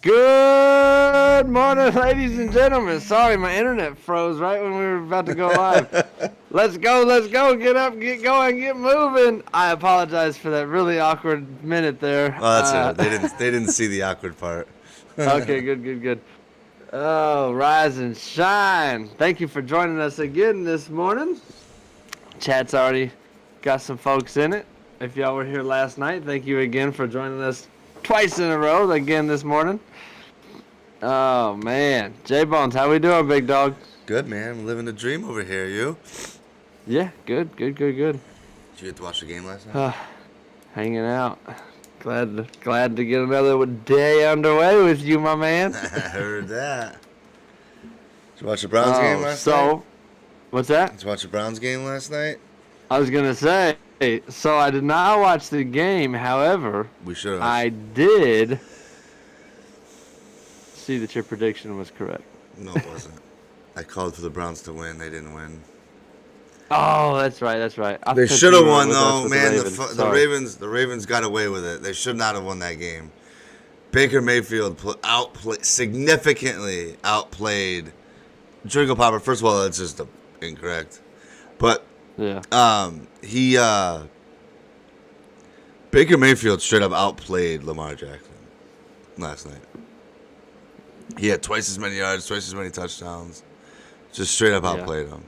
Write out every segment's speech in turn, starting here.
Good morning, ladies and gentlemen. Sorry, my internet froze right when we were about to go live. Let's go, get up, get going, get moving. I apologize for that really awkward minute there. Oh, that's it. They didn't see the awkward part. Okay, good. Oh, rise and shine. Thank you for joining us again this morning. Chat's already got some folks in it. If y'all were here last night, thank you again for joining us twice in a row again this morning. Oh, man. J-Bones, how we doing, big dog? Good, man. I'm living the dream over here. You? Yeah, good. Did you get to watch the game last night? Hanging out. Glad to get another day underway with you, my man. I heard that. Did you watch the Browns game last night? What's that? Did you watch the Browns game last night? I was going to say, so I did not watch the game. However, We should have. I did see that your prediction was correct. No, it wasn't. I called for the Browns to win. They didn't win. Oh, that's right. They should have won, though, man. The Ravens got away with it. They should not have won that game. Baker Mayfield significantly outplayed Jayko Popper. First of all, that's just incorrect. But yeah, Baker Mayfield straight up outplayed Lamar Jackson last night. He had twice as many yards, twice as many touchdowns. Just straight up outplayed him.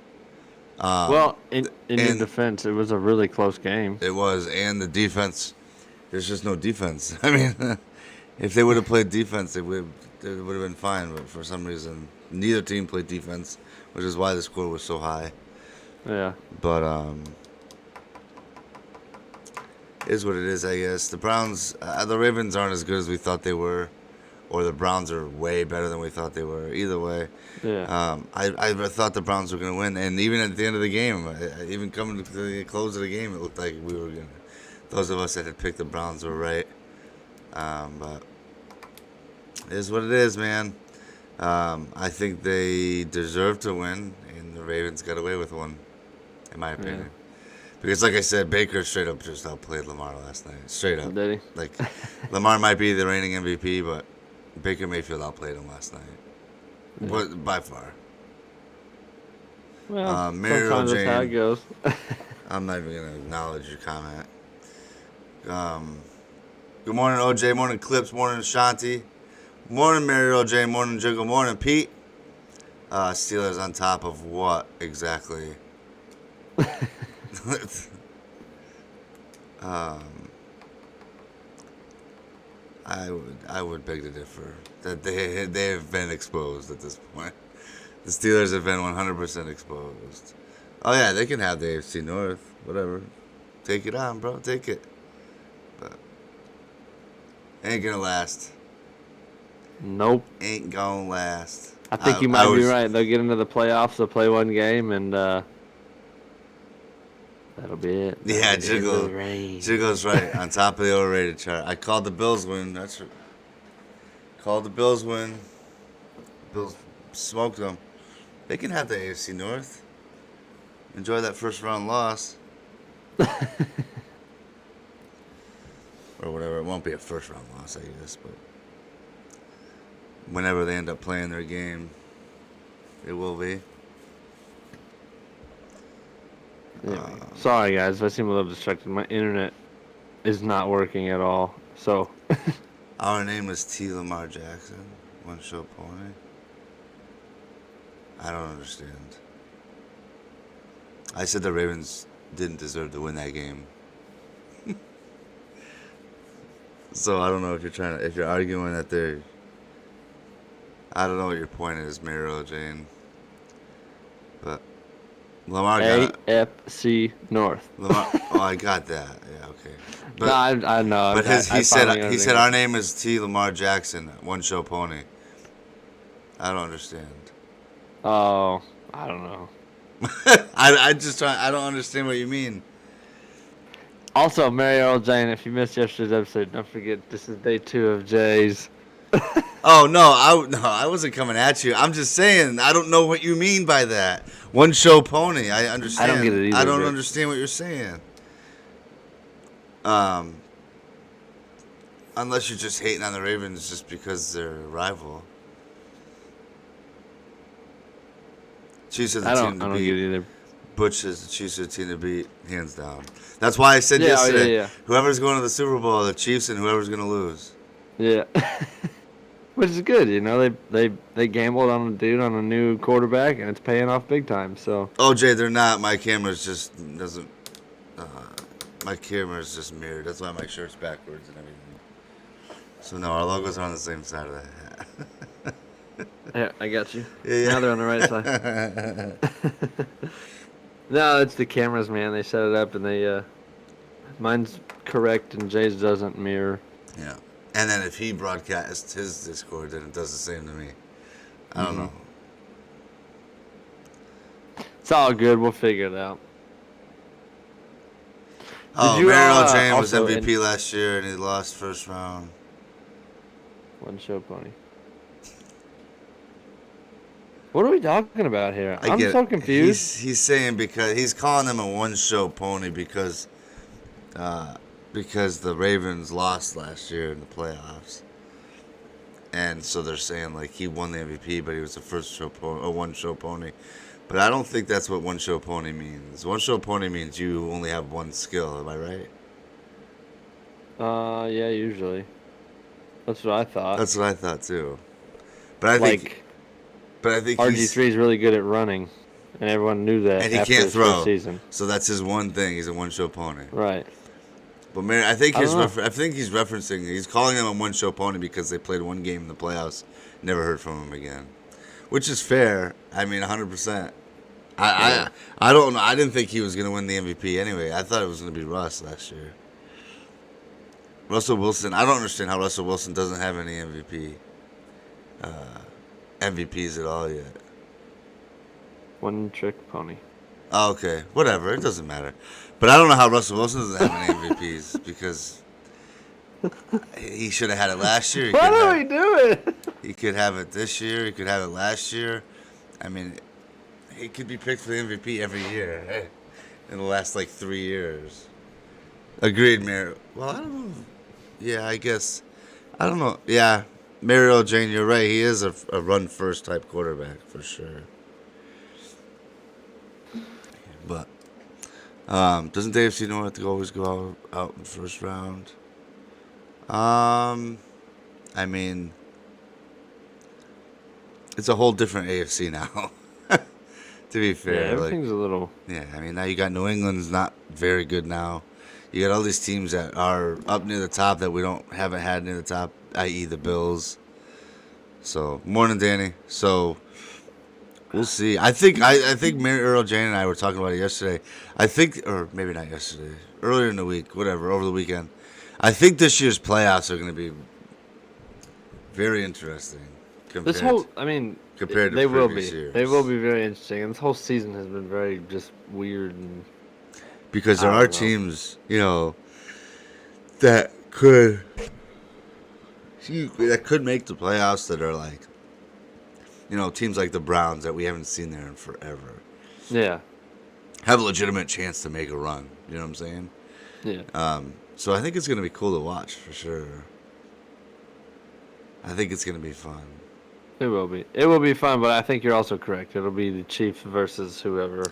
Well, in your defense, it was a really close game. It was, and the defense, there's just no defense. I mean, if they would have played defense, it would have been fine. But for some reason, neither team played defense, which is why the score was so high. Yeah. But it is what it is, I guess. The Browns, the Ravens aren't as good as we thought they were, or the Browns are way better than we thought they were. Either way, yeah. I thought the Browns were going to win, and even at the end of the game, even coming to the close of the game, it looked like we were going to. Those of us that had picked the Browns were right. But it is what it is, man. I think they deserve to win, and the Ravens got away with one, in my opinion. Yeah. Because, like I said, Baker straight up just outplayed Lamar last night. Straight up. Did he? Like, Lamar might be the reigning MVP, but Baker Mayfield outplayed him last night. Yeah. But by far. Well, sometimes that's how it goes. I'm not even going to acknowledge your comment. Good morning, OJ. Morning, Clips. Morning, Shanti. Morning, Mary OJ. Morning, Jayko. Morning, Pete. Steelers on top of what exactly? I would beg to differ that they have been exposed at this point. The Steelers have been 100% exposed. Oh yeah, they can have the AFC North, whatever. Take it on, bro. Take it. But ain't gonna last. Nope. Ain't gonna last. I think you might be right. They'll get into the playoffs. They'll play one game and. That'll be it. Yeah, Jiggo's right. On top of the overrated chart. I called the Bills win. That's right. Called the Bills win. Bills smoked them. They can have the AFC North. Enjoy that first round loss. Or whatever. It won't be a first round loss, I guess. But whenever they end up playing their game, it will be. Sorry, guys. If I seem a little distracted, my internet is not working at all. So. Our name is T. Lamar Jackson. One show pony. I don't understand. I said the Ravens didn't deserve to win that game. So I don't know if you're arguing that they're. I don't know what your point is, Mary Jane. But. Lamar got AFC North. Lamar, I got that. Yeah, okay. But, no, I know. But he said our name is T. Lamar Jackson, one show pony. I don't understand. Oh, I don't know. I don't understand what you mean. Also, Mary Earl Jane, if you missed yesterday's episode, don't forget this is day 2 of Jay's. Oh no, I wasn't coming at you. I'm just saying I don't know what you mean by that. One show pony. I understand. I don't get it either. I don't understand what you're saying. Unless you're just hating on the Ravens just because they're a rival. Chiefs are the I team to don't beat. get it either. Butch says the Chiefs are the team to beat, hands down. That's why I said Yeah, oh, yesterday, yeah. whoever's going to the Super Bowl, the Chiefs, and whoever's going to lose. Yeah. Which is good, you know. They gambled on a dude on a new quarterback, and it's paying off big time. So. Oh, Jay, they're not. My camera's just doesn't. Uh, my camera's just mirrored. That's why my shirt's backwards and everything. So no, our logos are on the same side of the hat. Yeah, I got you. Yeah. Now they're on the right side. No, it's the cameras, man. They set it up, and they mine's correct, and Jay's doesn't mirror. Yeah. And then if he broadcasts his Discord, then it does the same to me. I don't know. It's all good. We'll figure it out. Oh, you, Mariel Jane was also MVP last year, and he lost first round. One show pony. What are we talking about here? I'm so confused. He's saying because he's calling him a one-show pony because the Ravens lost last year in the playoffs, and so they're saying like he won the MVP, but he was a one-show pony. But I don't think that's what one-show pony means. One-show pony means you only have one skill. Am I right? Yeah, usually. That's what I thought. That's what I thought too. But I think RG3 is really good at running, and everyone knew that. And he after can't his throw. first season. So that's his one thing. He's a one-show pony. Right. But I think he's I referencing. He's calling him a one-show pony because they played one game in the playoffs, never heard from him again, which is fair. I mean, 100%. I don't know. I didn't think he was gonna win the MVP anyway. I thought it was gonna be Russ last year. Russell Wilson. I don't understand how Russell Wilson doesn't have any MVPs at all yet. One trick pony. Oh, okay, whatever. It doesn't matter. But I don't know how Russell Wilson doesn't have any MVPs because he should have had it last year. Why do we do it? He could have it this year. He could have it last year. I mean, he could be picked for the MVP every year in the last like 3 years. Agreed, Mario. Well, I don't know. Yeah, I guess. I don't know. Yeah, Mario Jane, you're right. He is a run first type quarterback for sure. But doesn't Dave C know to always go out in first round? I mean, it's a whole different AFC now. To be fair, yeah, everything's a little. Yeah, I mean now you got New England's not very good now. You got all these teams that are up near the top that we haven't had near the top, i.e. the Bills. So morning, Danny. So we'll see. I think Mary Earl Jane and I were talking about it yesterday. I think, or maybe not yesterday, earlier in the week, whatever, over the weekend. I think this year's playoffs are going to be very interesting. Compared to they will be. Years. They will be very interesting, and this whole season has been very just weird and. Because there are teams, that could make the playoffs that are like, teams like the Browns that we haven't seen there in forever. Yeah. Have a legitimate chance to make a run. You know what I'm saying? Yeah. So I think it's going to be cool to watch for sure. I think it's going to be fun. It will be. It will be fun, but I think you're also correct. It'll be the Chiefs versus whoever.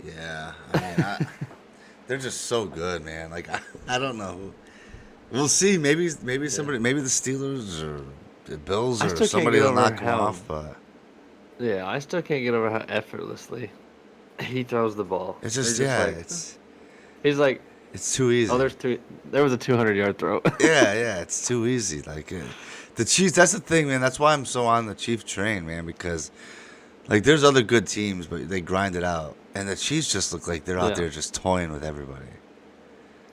Yeah. I mean, they're just so good, man. Like, I don't know. We'll see. Maybe somebody, maybe the Steelers or the Bills or somebody will knock them off. But yeah, I still can't get over how effortlessly he throws the ball. It's just he's like, it's too easy. Oh, there was a 200-yard throw. yeah, it's too easy. Like the Chiefs. That's the thing, man. That's why I'm so on the Chiefs train, man. Because like there's other good teams, but they grind it out, and the Chiefs just look like they're out there just toying with everybody.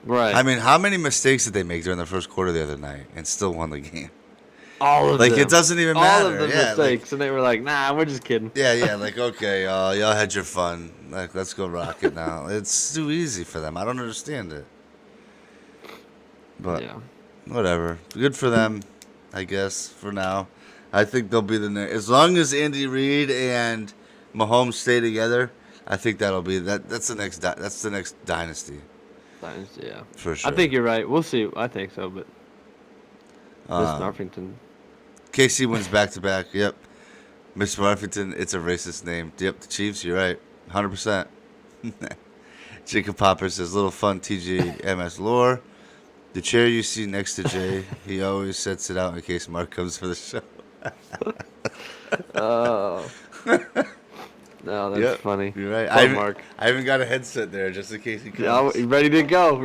Right. I mean, how many mistakes did they make during the first quarter the other night and still won the game? All of them. It doesn't even matter. All of the mistakes, and they were like, "Nah, we're just kidding." Yeah. Like, okay, y'all had your fun. Like, let's go rock it now. It's too easy for them. I don't understand it. But whatever. Good for them, I guess. For now, I think they'll be the next. As long as Andy Reid and Mahomes stay together, I think that'll be that. That's the next. That's the next dynasty. Yeah. For sure. I think you're right. We'll see. I think so, but Mr. Arfington. KC wins back-to-back. Yep. Mr. Arfington, it's a racist name. Yep, the Chiefs, you're right. 100%. Jacob Popper says, little fun TGMS lore. The chair you see next to Jay, he always sets it out in case Mark comes for the show. Oh. No, that's funny. You're right. Poor Mark. I even got a headset there just in case he comes. Yeah, ready to go.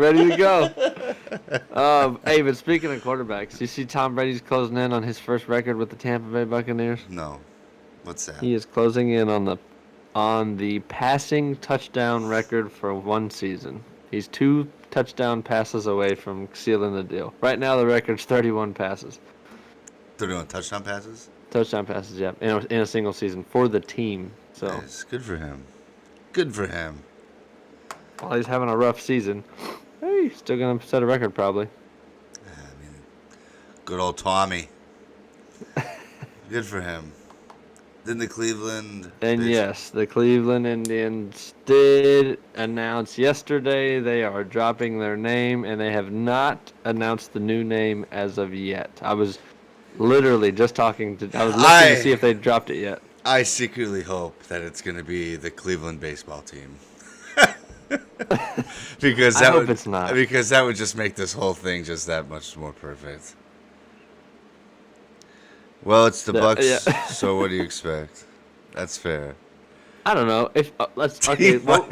Hey, but speaking of quarterbacks, you see Tom Brady's closing in on his first record with the Tampa Bay Buccaneers? No. What's that? He is closing in on the passing touchdown record for one season. He's 2 touchdown passes away from sealing the deal. Right now, the record's 31 passes. 31 touchdown passes? Touchdown passes, yeah, in a single season for the team. So Nice. Good for him. Good for him. while he's having a rough season, hey, he's still gonna set a record probably. I mean, good old Tommy. Good for him. Then the Cleveland. And yes, the Cleveland Indians did announce yesterday they are dropping their name, and they have not announced the new name as of yet. I was literally just I was looking to see if they dropped it yet. I secretly hope that it's going to be the Cleveland baseball team. Because I hope it's not. Because that would just make this whole thing just that much more perfect. Well, it's the Bucks, yeah. so what do you expect? That's fair. I don't know if let's okay. Well,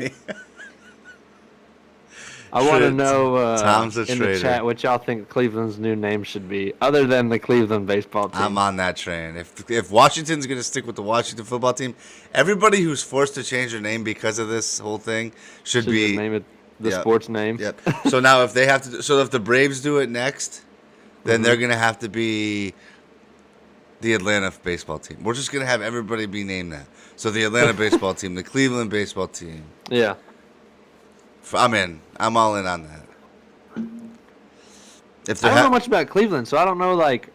I want to know Tom's a in traitor. the chat what y'all think Cleveland's new name should be, other than the Cleveland baseball team. I'm on that train. If Washington's going to stick with the Washington football team, everybody who's forced to change their name because of this whole thing should be just name it the sports name. Yep. So now if they have to, so if the Braves do it next, then they're going to have to be the Atlanta baseball team. We're just going to have everybody be named that. So the Atlanta baseball team, the Cleveland baseball team. Yeah. I'm in. I'm all in on that. If I don't know much about Cleveland, so I don't know, like,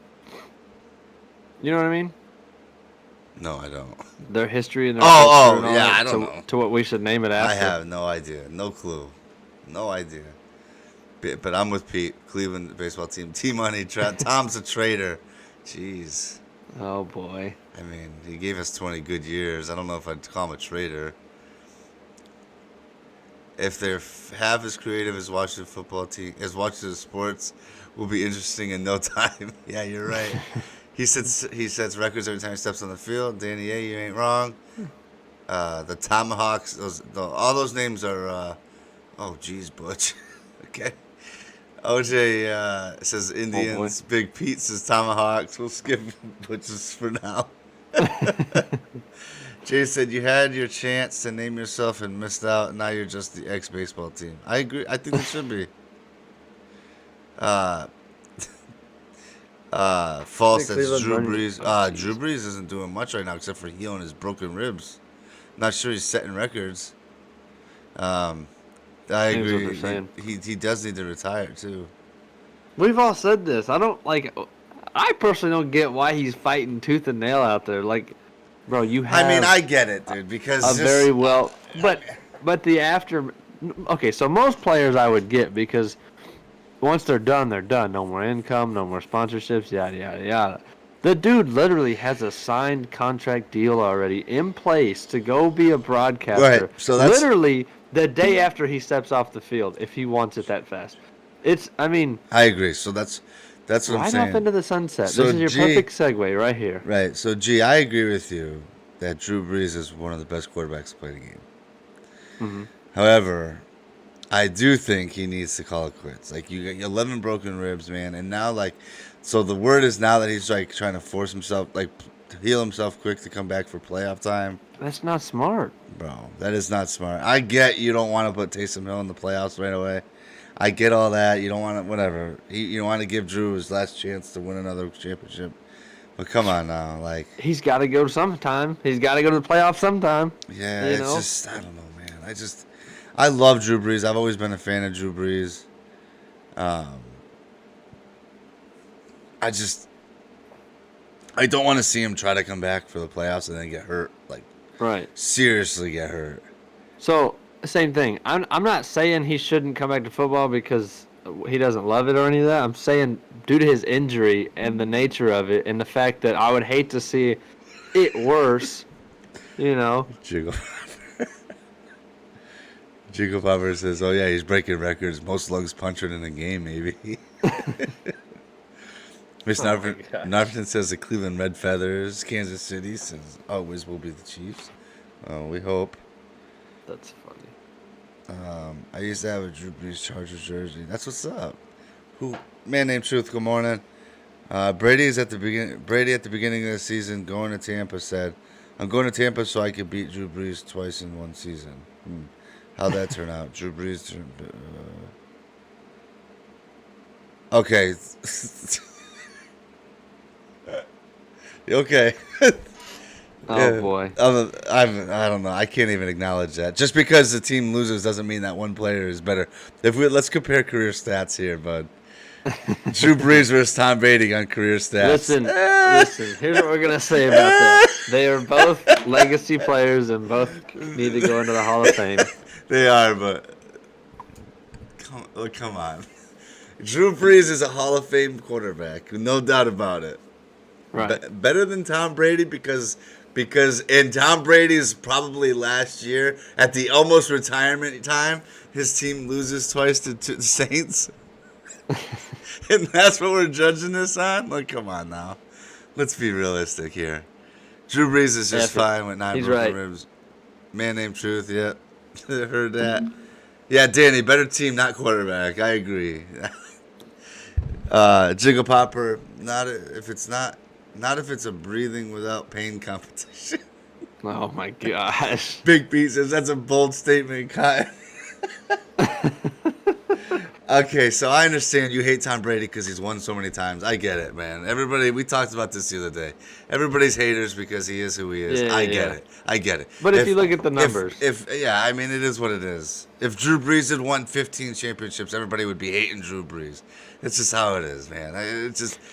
you know what I mean? No, I don't. Their history and their I don't know. To what we should name it after. I have no idea. No clue. No idea. But I'm with Pete. Cleveland baseball team. T-Money. Tom's a traitor. Jeez. Oh, boy. I mean, he gave us 20 good years. I don't know if I'd call him a traitor. If they're half as creative as Washington football team, as Washington sports, will be interesting in no time. Yeah, you're right. He sets records every time he steps on the field. Danny A, you ain't wrong. The Tomahawks, all those names are. Oh, geez, Butch. Okay. OJ says Indians. Big Pete says Tomahawks. We'll skip Butch's for now. Jay said you had your chance to name yourself and missed out. Now you're just the ex-baseball team. I agree. I think it should be. False. That's Drew Brees. Drew Brees isn't doing much right now except for healing his broken ribs. Not sure he's setting records. I agree. He does need to retire too. We've all said this. I personally don't get why he's fighting tooth and nail out there. Like, bro, you have. I mean, I get it, dude, because but the after. Okay, so most players I would get because once they're done, they're done. No more income, no more sponsorships, yada yada yada. The dude literally has a signed contract deal already in place to go be a broadcaster. Right. So that's literally the day after he steps off the field, if he wants it that fast. I agree. So that's what I'm saying. Right off into the sunset. So this is your perfect segue right here. Right. So, I agree with you that Drew Brees is one of the best quarterbacks to play the game. Mm-hmm. However, I do think he needs to call it quits. Like, you got 11 broken ribs, man, and now, like, so the word is now that he's, like, trying to force himself, like, to heal himself quick to come back for playoff time. That's not smart. Bro, that is not smart. I get you don't want to put Taysom Hill in the playoffs right away. I get all that. You don't want to, whatever. You want to give Drew his last chance to win another championship. But come on now, like. He's got to go sometime. He's got to go to the playoffs sometime. Yeah, it's just, I don't know, man. I love Drew Brees. I've always been a fan of Drew Brees. I don't want to see him try to come back for the playoffs and then get hurt. Like, right. Seriously get hurt. So, same thing. I'm not saying he shouldn't come back to football because he doesn't love it or any of that. I'm saying due to his injury and the nature of it and the fact that I would hate to see it worse, you know. Jiggle. Jiggle Popper says, "Oh yeah, he's breaking records. Most slugs punched in a game, maybe." Miss Narverton says the Cleveland Red Feathers. Kansas City says always will be the Chiefs. We hope. That's funny. I used to have a Drew Brees Chargers jersey. That's what's up. Who? Man named Truth. Good morning. Brady at the beginning of the season, going to Tampa, said, "I'm going to Tampa so I can beat Drew Brees twice in one season." How'd that turn out? Drew Brees. Okay. Okay. Oh boy. I don't know. I can't even acknowledge that. Just because the team loses doesn't mean that one player is better. Let's compare career stats here, bud. Drew Brees versus Tom Brady on career stats. Listen. Here's what we're gonna say about that. They are both legacy players and both need to go into the Hall of Fame. They are, but come on. Drew Brees is a Hall of Fame quarterback, no doubt about it. Right. Better than Tom Brady because in Tom Brady's probably last year at the almost retirement time, his team loses twice to the Saints. And that's what we're judging this on? Like, come on now. Let's be realistic here. Drew Brees is just fine with 9 broken ribs. Man named Truth, yeah. Heard that. Yeah, Danny, better team, not quarterback. I agree. Jiggle Popper, not if it's a breathing without pain competition. Oh my gosh. Big Pete says that's a bold statement, Kyle. Okay, so I understand you hate Tom Brady because he's won so many times. I get it, man. Everybody, we talked about this the other day. Everybody's haters because he is who he is. I get it. But if you look at the numbers. I mean, it is what it is. If Drew Brees had won 15 championships, everybody would be hating Drew Brees. It's just how it is, man.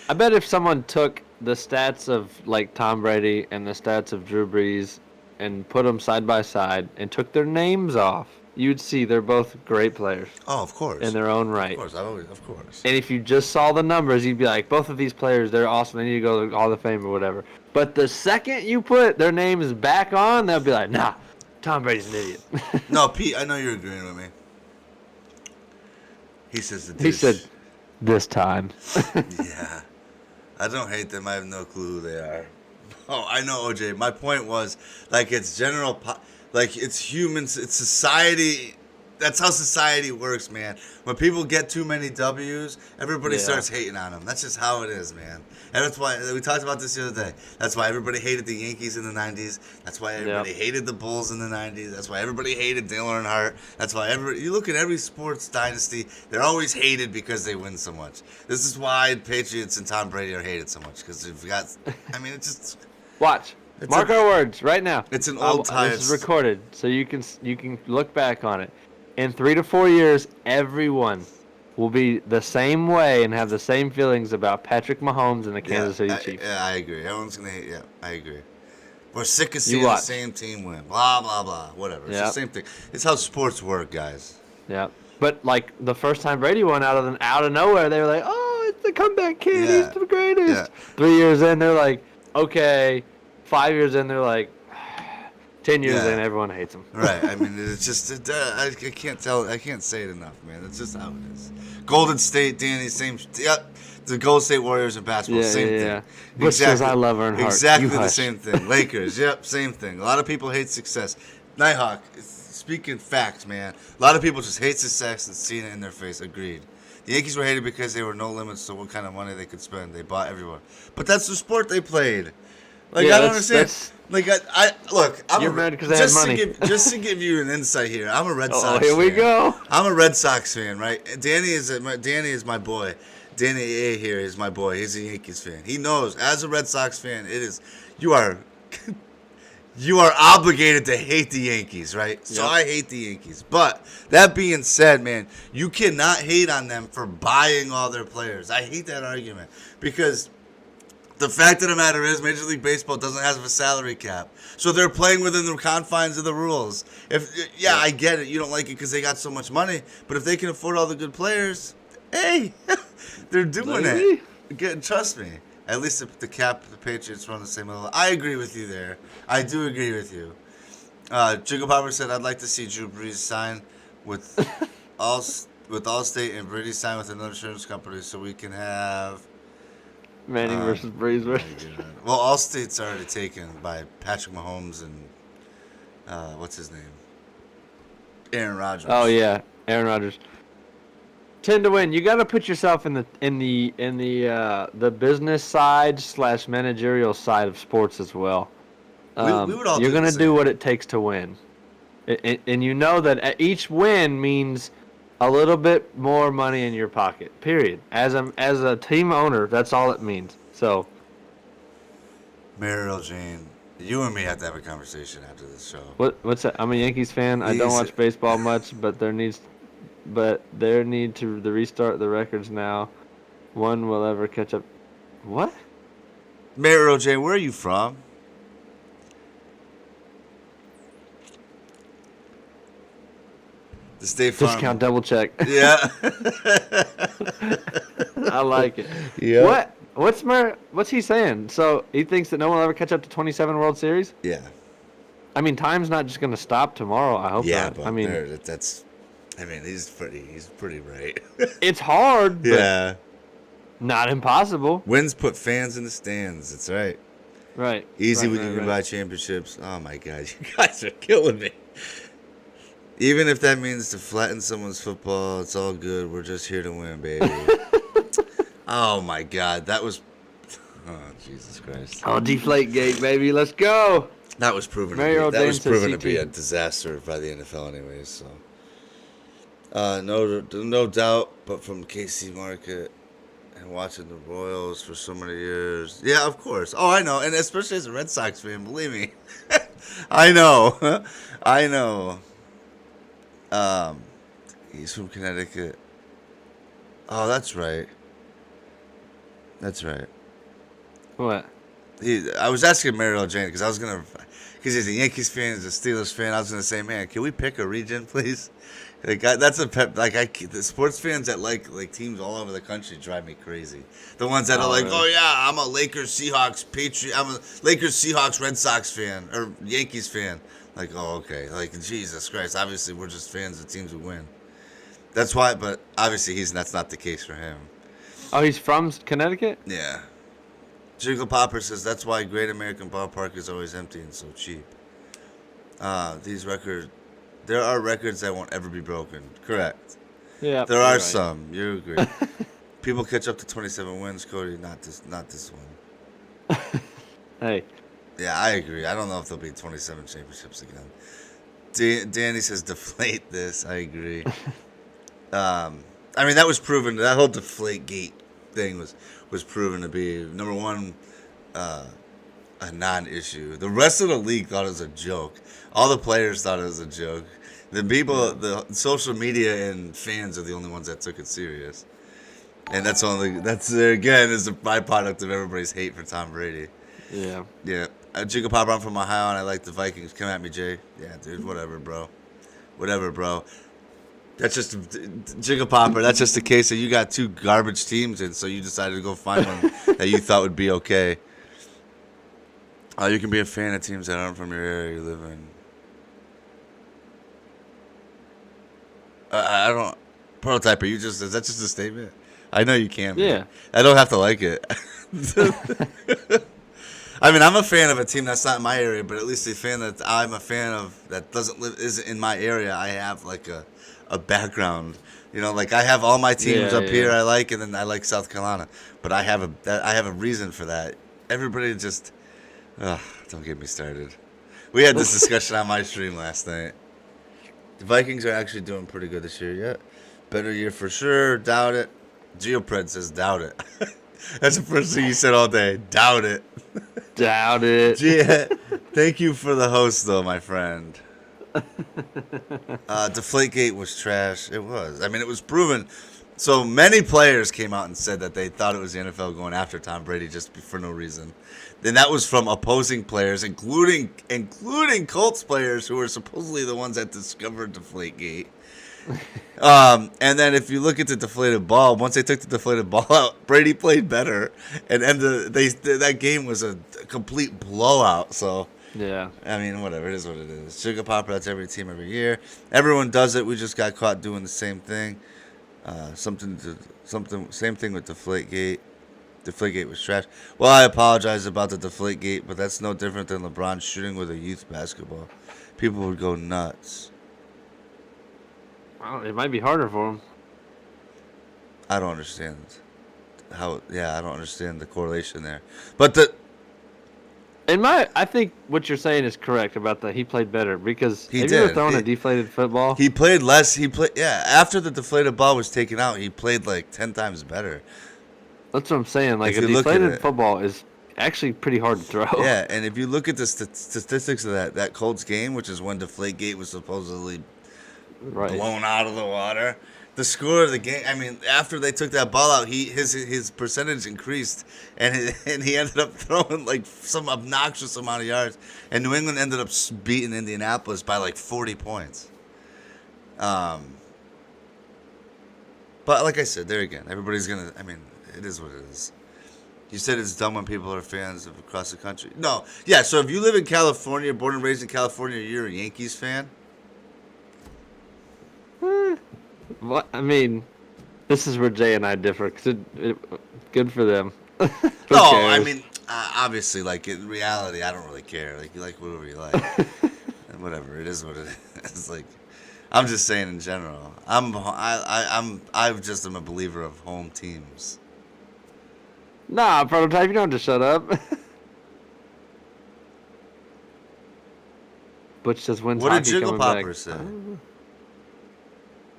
I bet if someone took the stats of like Tom Brady and the stats of Drew Brees and put them side by side and took their names off, you'd see they're both great players. Oh, of course. In their own right. Of course. And if you just saw the numbers, you'd be like, both of these players, they're awesome. They need to go to the Hall of Fame or whatever. But the second you put their names back on, they'll be like, nah, Tom Brady's an idiot. No, Pete, I know you're agreeing with me. He says the douche. He said, this time. Yeah. I don't hate them. I have no clue who they are. Oh, I know, OJ. My point was, like, it's general... Like, it's humans, it's society. That's how society works, man. When people get too many W's, everybody starts hating on them. That's just how it is, man. And that's why, we talked about this the other day. That's why everybody hated the Yankees in the 90s. That's why everybody hated the Bulls in the 90s. That's why everybody hated Dale Earnhardt. That's why you look at every sports dynasty, they're always hated because they win so much. This is why Patriots and Tom Brady are hated so much. Because they've got, I mean, it's just... Watch. Mark our words right now. It's an old time. This is recorded, so you can look back on it. In 3 to 4 years, everyone will be the same way and have the same feelings about Patrick Mahomes and the Kansas City Chiefs. Yeah, I agree. Everyone's gonna hate. Yeah, I agree. We're sick of seeing the same team win. Blah blah blah. Whatever. It's the same thing. It's how sports work, guys. Yeah. But like the first time Brady won out of nowhere, they were like, "Oh, it's the comeback kid. He's the greatest." Yeah. 3 years in, they're like, "Okay." 5 years in, they're like, 10 years in, everyone hates him. Right. I mean, it's just, I can't say it enough, man. That's just how it is. Golden State, Danny, same. Yep. The Golden State Warriors in basketball, same thing. Yeah. Which says I love Earnhardt. Exactly the same thing. Lakers, yep, same thing. A lot of people hate success. Nighthawk, speaking facts, man. A lot of people just hate success and seeing it in their face. Agreed. The Yankees were hated because they were no limits to what kind of money they could spend. They bought everyone. But that's the sport they played. Like, I don't understand. Like, I look. You're mad because they had money. Just to give you an insight here, I'm a Red Sox fan. Here we go. I'm a Red Sox fan, right? Danny is my boy. Danny A here is my boy. He's a Yankees fan. He knows, as a Red Sox fan, you are obligated to hate the Yankees, right? So I hate the Yankees. But that being said, man, you cannot hate on them for buying all their players. I hate that argument because the fact of the matter is, Major League Baseball doesn't have a salary cap, so they're playing within the confines of the rules. I get it. You don't like it because they got so much money, but if they can afford all the good players, Hey, they're doing Maybe? it. Trust me. At least the Patriots run the same level. I agree with you there. I do agree with you. Jiggle Popper said, "I'd like to see Drew Brees sign with all with Allstate and Brady sign with another insurance company so we can have." Manning versus Breeze. Oh my God. Well, Allstate's already taken by Patrick Mahomes and what's his name, Aaron Rodgers. Oh yeah, Aaron Rodgers. 10 to win. You got to put yourself in the business side / managerial side of sports as well. We would all You're do the gonna do same. what it takes to win, and you know that each win means a little bit more money in your pocket. Period. As a team owner, that's all it means. So, Mariel Jane, you and me have to have a conversation after this show. what's that? I'm a Yankees fan. I don't watch baseball much, but there need to restart the records now. One will ever catch up. What? Mariel Jane, where are you from? The State Farm. Discount double check. Yeah. I like it. Yeah. What's he saying? So he thinks that no one will ever catch up to 27 World Series? Yeah. I mean, time's not just going to stop tomorrow. I hope not. But I mean, he's pretty right. it's hard, but Yeah. not impossible. Wins put fans in the stands. That's right. Right. Easy right, when you can right. buy championships. Oh my God, you guys are killing me. Even if that means to flatten someone's football, it's all good. We're just here to win, baby. Oh my God, that was. Oh Jesus Christ. Oh, Deflate Gate, baby. Let's go. That was proven. Mario That was Dane proven to says be CT. a disaster by the NFL, anyways. So, no doubt. But from KC Market and watching the Royals for so many years, yeah, of course. Oh, I know, and especially as a Red Sox fan, believe me, I know, I know. He's from Connecticut. Oh, that's right. That's right. What? I was asking Mariel Jane because he's a Yankees fan, he's a Steelers fan. I was gonna say, man, can we pick a region, please? That's a pep. The sports fans that like teams all over the country drive me crazy. The ones that are like, really? oh yeah, I'm a Lakers, Seahawks, I'm a Lakers, Seahawks, Red Sox fan or Yankees fan. Like, oh okay, like Jesus Christ. Obviously, we're just fans of teams who win. That's why, but obviously that's not the case for him. Oh, he's from Connecticut? Yeah. Jiggle Popper says that's why Great American Ballpark is always empty and so cheap. There are records that won't ever be broken. Correct. Yeah. There are right. some. You agree. People catch up to 27 wins, Kody. Not this one. Hey. Yeah, I agree. I don't know if there'll be 27 championships again. Danny says deflate this. I agree. I mean, that was proven. That whole deflate gate thing was proven to be, number one, a non-issue. The rest of the league thought it was a joke. All the players thought it was a joke. The people, the social media and fans are the only ones that took it serious. And that's again is a byproduct of everybody's hate for Tom Brady. Yeah. Yeah. Jiggle Pop, I'm from Ohio and I like the Vikings. Come at me, Jay. Yeah, dude, whatever, bro. Whatever, bro. That's just Jiggle Popper. That's just a case that you got two garbage teams in, so you decided to go find one that you thought would be okay. You can be a fan of teams that aren't from your area you live in. I don't. Prototyper, is that just a statement? I know you can. Yeah. I don't have to like it. I mean, I'm a fan of a team that's not in my area, but at least a fan that I'm a fan of that isn't in my area. I have like a background, like I have all my teams up here I like, and then I like South Carolina, but I have a reason for that. Everybody just, don't get me started. We had this discussion on my stream last night. The Vikings are actually doing pretty good this year. Yeah, better year for sure. Doubt it. Geopred says doubt it. That's the first thing you said all day. Doubt it. Doubt it. Yeah. Thank you for the host, though, my friend. Deflategate was trash. It was. I mean, it was proven. So many players came out and said that they thought it was the NFL going after Tom Brady just for no reason. Then that was from opposing players, including Colts players who were supposedly the ones that discovered Deflategate. And then if you look at the deflated ball, once they took the deflated ball out, Brady played better, and that game was a complete blowout. So Yeah. I mean, whatever, it is what it is. Sugar Popper, that's every team every year. Everyone does it. We just got caught doing the same thing. Same thing with Deflategate. Deflategate was trash. Well, I apologize about the Deflategate, but that's no different than LeBron shooting with a youth basketball. People would go nuts. Well, it might be harder for him. I don't understand how. Yeah, I don't understand the correlation there. But I think what you're saying is correct about that. He played better because He have you ever did. thrown a deflated football? he played less. Yeah. After the deflated ball was taken out, he played like 10 times better. That's what I'm saying. Like If a you look at deflated it. football is actually pretty hard to throw. Yeah, and if you look at the statistics of that Colts game, which is when Deflategate was supposedly Right. blown out of the water, the score of the game. I mean, after they took that ball out, his percentage increased, and he ended up throwing like some obnoxious amount of yards, and New England ended up beating Indianapolis by like 40 points. But like I said, there again, everybody's gonna. I mean, it is what it is. You said it's dumb when people are fans of across the country. No, yeah. So if you live in California, born and raised in California, you're a Yankees fan. What I mean, this is where Jay and I differ. Cause good for them. Who No, cares? I mean, obviously, like in reality, I don't really care. Like you like whatever you like, and whatever it is, what it is. Like, I'm just saying in general. I just am a believer of home teams. Nah, prototype. You don't have to shut up. Butch says when's What did hockey Jiggle coming back? Popper say?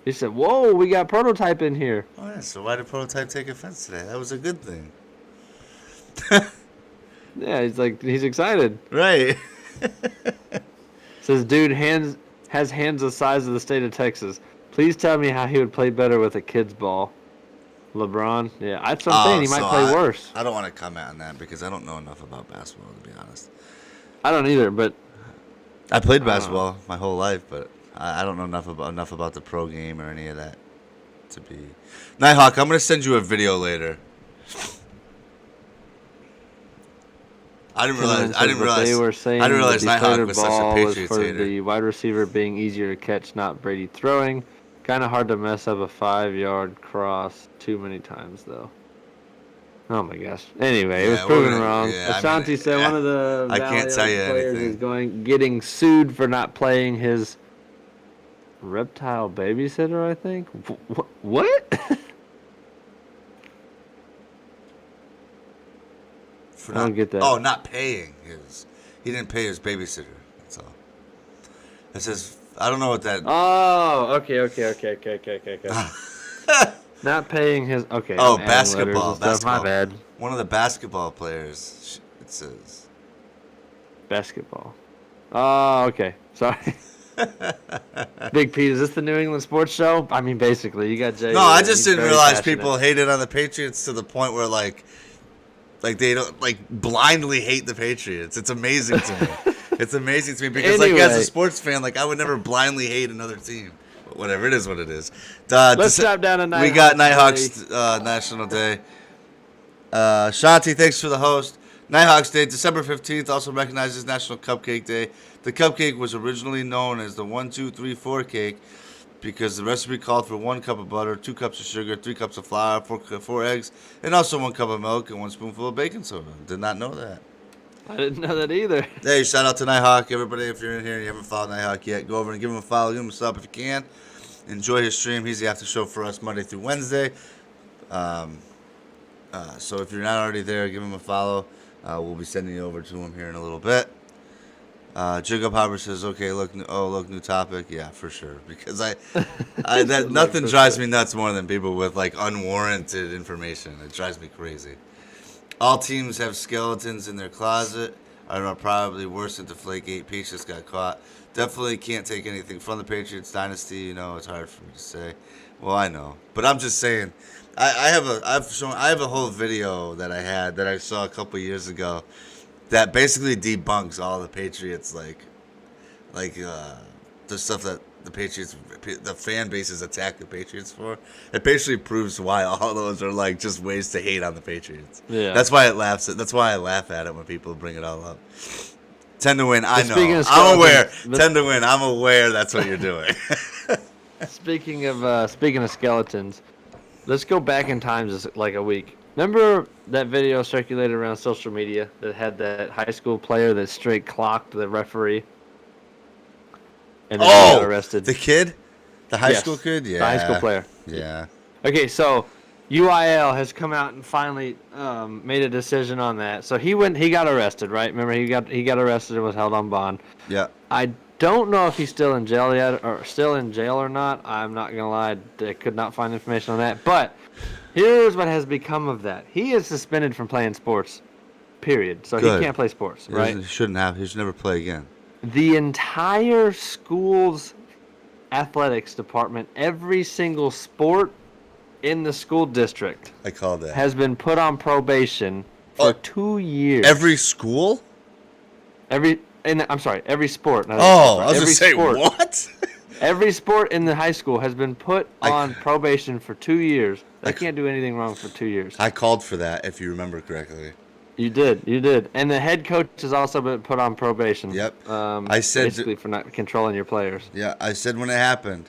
He said, "Whoa, we got prototype in here." Oh yeah. So why did Prototype take offense today? That was a good thing. Yeah, he's excited. Right. Says, dude, has hands the size of the state of Texas. Please tell me how he would play better with a kid's ball. LeBron? Yeah, that's what I'm saying. He might play worse. I don't want to comment on that because I don't know enough about basketball, to be honest. I don't either, but I played basketball my whole life, but I don't know enough about the pro game or any of that to be. Nighthawk, I'm gonna send you a video later. I didn't realize. They were saying I didn't realize the Nighthawk deflated was such a ball was Patriots for hater. the wide receiver being easier to catch, not Brady throwing. Kind of hard to mess up a 5-yard cross too many times, though. Oh my gosh. Anyway, it was proven wrong. Ashanti said one of the I can't tell you players anything. is getting sued for not playing his reptile babysitter, I think. What? I don't get that. Oh, not paying his. He didn't pay his babysitter. That's all. It says, I don't know what that. Oh, okay. Not paying his. Okay. Oh, I'm adding letters basketball. and stuff. My bad. One of the basketball players. It says. Basketball. Oh, okay. Sorry. Big Pete, is this the New England sports show? I mean, basically, you got Jay. No, I just he's didn't very realize passionate. people hated on the Patriots to the point where like they don't blindly hate the Patriots. It's amazing to me. It's amazing to me because like as a Anyway. sports fan, like I would never blindly hate another team. But whatever, it is what it is. Let's drop down to Nighthawks. We got Nighthawks National Day. Shanti, thanks for the host. Nighthawks Day, December 15th, also recognized as National Cupcake Day. The cupcake was originally known as the 1, 2, 3, 4 cake because the recipe called for 1 cup of butter, 2 cups of sugar, 3 cups of flour, 4 eggs, and also 1 cup of milk and 1 spoonful of baking soda. Did not know that. I didn't know that either. Hey, shout out to Nighthawk. Everybody, if you're in here and you haven't followed Nighthawk yet, go over and give him a follow. Give him a sub if you can. Enjoy his stream. He's the after show for us Monday through Wednesday. So if you're not already there, give him a follow. We'll be sending you over to him here in a little bit. Jiggle Popper says, "Okay, look, new topic." Yeah, for sure. Because nothing drives me nuts more than people with like unwarranted information. It drives me crazy. All teams have skeletons in their closet. I don't know, probably worse than Deflategate. Peach just got caught. Definitely can't take anything from the Patriots dynasty. You know, it's hard for me to say. Well, I know, but I'm just saying. I have a whole video that I saw a couple years ago that basically debunks all the Patriots like the stuff that the Patriots, the fan bases attack the Patriots for, it basically proves why all those are like just ways to hate on the Patriots. Yeah. That's why That's why I laugh at it when people bring it all up. 10 to win. I But speaking know. of I'm aware. skeletons- 10 to win. I'm aware. That's what you're doing. Speaking of skeletons, let's go back in time just like a week. Remember that video circulated around social media that had that high school player that straight clocked the referee? And then he got arrested. The kid, the high Yes, school kid. Yeah, the high school player. Yeah. Okay, so UIL has come out and finally made a decision on that. So he got arrested, right? Remember, he got arrested and was held on bond. Yeah. I don't know if he's still in jail yet or not. I'm not gonna lie, I could not find information on that. But here's what has become of that. He is suspended from playing sports. Period. So Good. he can't play sports, right? He shouldn't have. He should never play again. The entire school's athletics department, every single sport in the school district, I called that. has been put on probation for 2 years. Every school? I'm sorry, every sport. not Oh, I was every going to say, sport. what? Every sport in the high school has been put on probation for 2 years. They can't do anything wrong for 2 years. I called for that, if you remember correctly. You did. And the head coach has also been put on probation. Yep. I said basically for not controlling your players. Yeah, I said when it happened,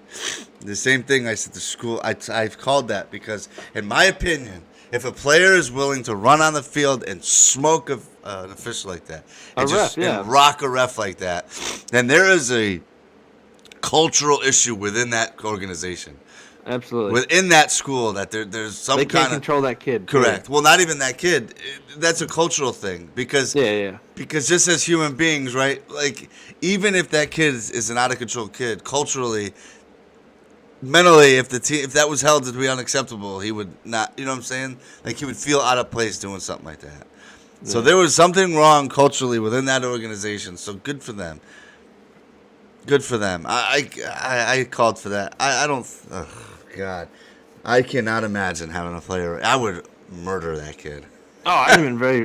the same thing I said to school. I've called that because, in my opinion, if a player is willing to run on the field and smoke an official like that, and rock a ref like that, then there is a cultural issue within that organization. Absolutely. Within that school, that there's some kind of... They can't control that kid. Correct. Well, not even that kid. That's a cultural thing because... Yeah. Because just as human beings, right? Like, even if that kid is an out-of-control kid, culturally, mentally, if that was held to be unacceptable, he would not... You know what I'm saying? Like, he would feel out of place doing something like that. Yeah. So there was something wrong culturally within that organization. So good for them. Good for them. I called for that. I don't... God, I cannot imagine having a player. I would murder that kid. Oh, I'd have been very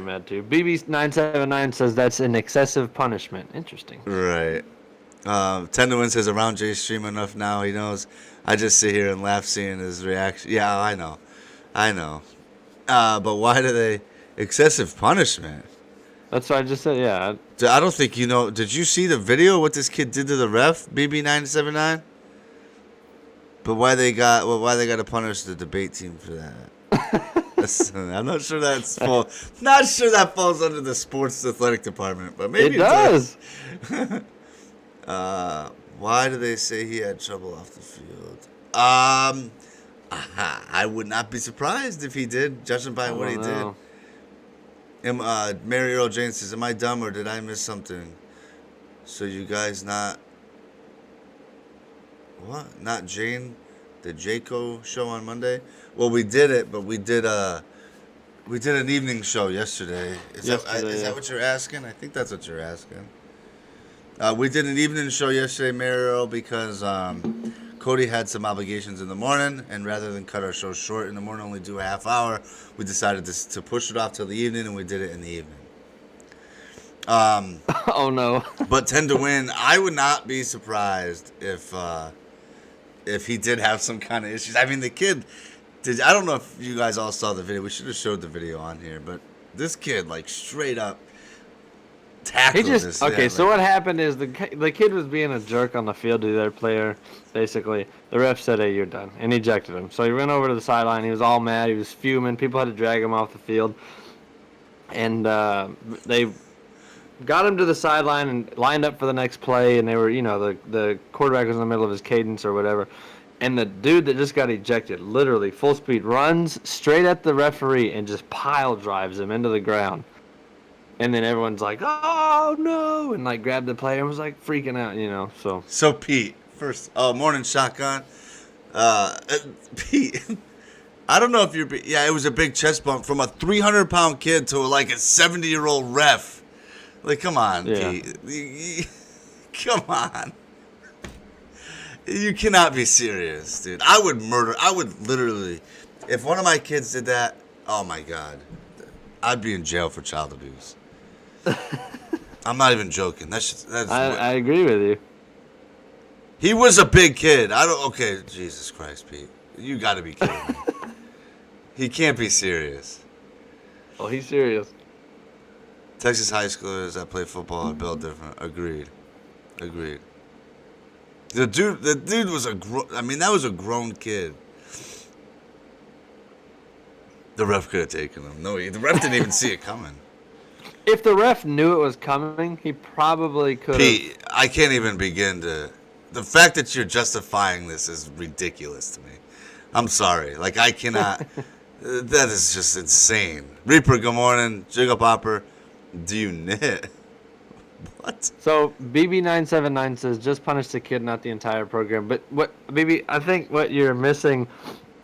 mad too. BB979 says that's an excessive punishment. Interesting. Right. 10 to win says around Jay's stream enough now. He knows. I just sit here and laugh seeing his reaction. Yeah, I know. But why do they excessive punishment? That's what I just said. Yeah. I don't think you know. Did you see the video? What this kid did to the ref? BB979. But why they got to punish the debate team for that? I'm not sure not sure that falls under the sports athletic department, but maybe it does. Why do they say he had trouble off the field? I would not be surprised if he did, judging by what he did. Mary Earl Jane says, "Am I dumb or did I miss something? So you guys not." What? Not Jane? The Jayko show on Monday? Well, we did it, but we did an evening show yesterday. Is that what you're asking? I think that's what you're asking. We did an evening show yesterday, Mariel, because Kody had some obligations in the morning, and rather than cut our show short in the morning, only do a half hour, we decided to push it off till the evening, and we did it in the evening. Oh no! But 10 to win, I would not be surprised if he did have some kind of issues. I mean, the kid did. I don't know if you guys all saw the video. We should have showed the video on here, but this kid like straight up tackled this. Okay, so what happened is the kid was being a jerk on the field to their player. Basically, the ref said, "Hey, you're done," and ejected him. So he went over to the sideline. He was all mad. He was fuming. People had to drag him off the field, and they got him to the sideline and lined up for the next play, and they were, the quarterback was in the middle of his cadence or whatever, and the dude that just got ejected, literally full speed, runs straight at the referee and just pile drives him into the ground. And then everyone's like, "Oh no!" and like grabbed the player and was like freaking out, so. So Pete, first, morning shotgun, Pete. I don't know if you're. Yeah, it was a big chest bump from a 300-pound kid to like a 70-year-old ref. Like, come on, yeah. Pete. Come on. You cannot be serious, dude. I would literally, if one of my kids did that, oh my God, I'd be in jail for child abuse. I'm not even joking. I agree with you. He was a big kid. Okay, Jesus Christ, Pete. You got to be kidding me. He can't be serious. Oh, he's serious. Texas high schoolers that play football are built different. Agreed. The dude was that was a grown kid. The ref could have taken him. No, the ref didn't even see it coming. If the ref knew it was coming, he probably could have. Pete, I can't even begin to. The fact that you're justifying this is ridiculous to me. I'm sorry. Like, I cannot. That is just insane. Reaper, good morning. Jiggle Popper, do you knit? What? So BB979 says just punish the kid, not the entire program. But I think what you're missing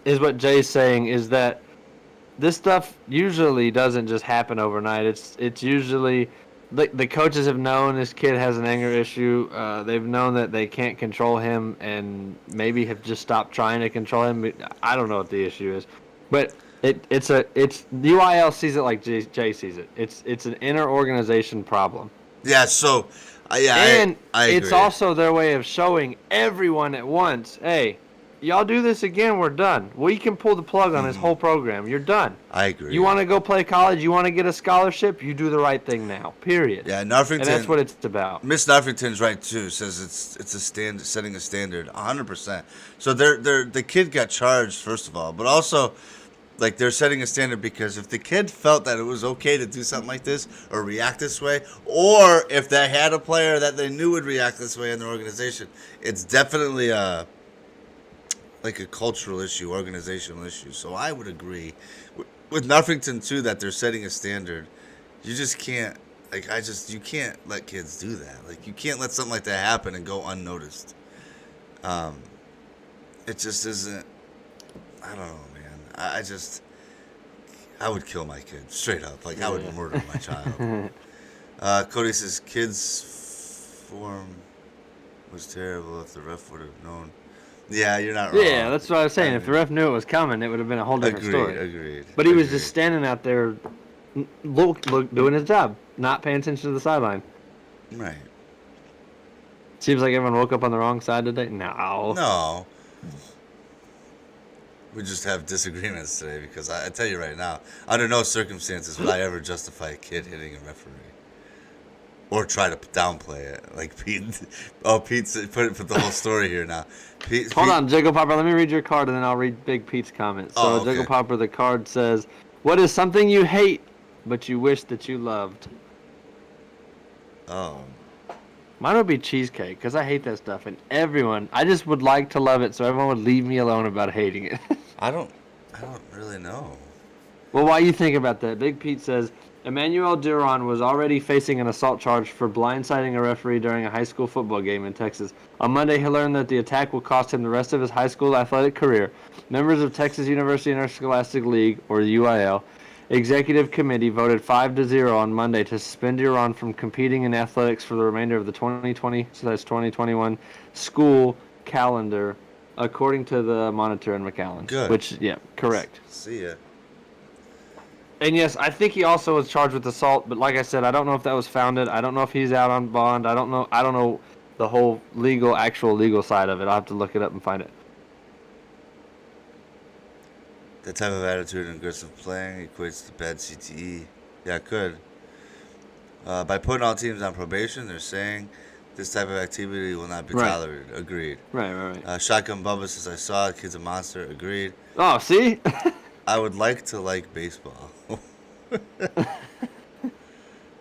is what Jay's saying is that this stuff usually doesn't just happen overnight. It's usually the coaches have known this kid has an anger issue. They've known that they can't control him and maybe have just stopped trying to control him. I don't know what the issue is, but it's UIL sees it like Jay sees it. It's an inner organization problem. Yeah. So, I agree. It's also their way of showing everyone at once, hey, y'all do this again, we're done. We can pull the plug on this whole program. You're done. I agree. You want to go play college? You want to get a scholarship? You do the right thing now. Period. Yeah, Nuffington. And that's what it's about. Miss Nuffington's right too. Says it's a standard, setting a standard, 100%. So the kid got charged first of all, but also, like, they're setting a standard because if the kid felt that it was okay to do something like this or react this way, or if they had a player that they knew would react this way in their organization, it's definitely a cultural issue, organizational issue. So I would agree with Nuffington too that they're setting a standard. You just can't, you can't let kids do that. Like, you can't let something like that happen and go unnoticed. It just isn't. I don't know, man. I would kill my kid straight up. Like, I would murder my child. Kody says kids form was terrible. If the ref would have known. Yeah, you're not wrong. Yeah, that's what I was saying. If the ref knew it was coming, it would have been a whole different story. Agreed. But he was just standing out there, doing his job, not paying attention to the sideline. Right. Seems like everyone woke up on the wrong side today. No. We just have disagreements today because I tell you right now, under no circumstances would I ever justify a kid hitting a referee or try to downplay it. Like Pete. Oh, Pete put the whole story here now. Hold on, Jayko Popper. Let me read your card and then I'll read Big Pete's comment. So, okay. Jayko Popper, the card says, "What is something you hate but you wish that you loved?" Oh. Mine would be cheesecake because I hate that stuff, and I just would like to love it, so everyone would leave me alone about hating it. I don't really know. Well, while you think about that, Big Pete says, Emmanuel Duron was already facing an assault charge for blindsiding a referee during a high school football game in Texas. On Monday, he learned that the attack will cost him the rest of his high school athletic career. Members of Texas University Interscholastic League, or UIL, Executive Committee voted 5-0 on Monday to suspend Duron from competing in athletics for the remainder of the 2020-2021 school calendar, according to the Monitor in McAllen. Good. Which, yeah, correct. See ya. And yes, I think he also was charged with assault, but like I said, I don't know if that was founded. I don't know if he's out on bond. I don't know the whole actual legal side of it. I'll have to look it up and find it. That type of attitude and aggressive playing equates to bad CTE. Yeah, it could. By putting all teams on probation, they're saying this type of activity will not be tolerated. Agreed. Right. Shotgun Bubba says, I saw it. Kid's a monster. Agreed. Oh, see? I would like to like baseball.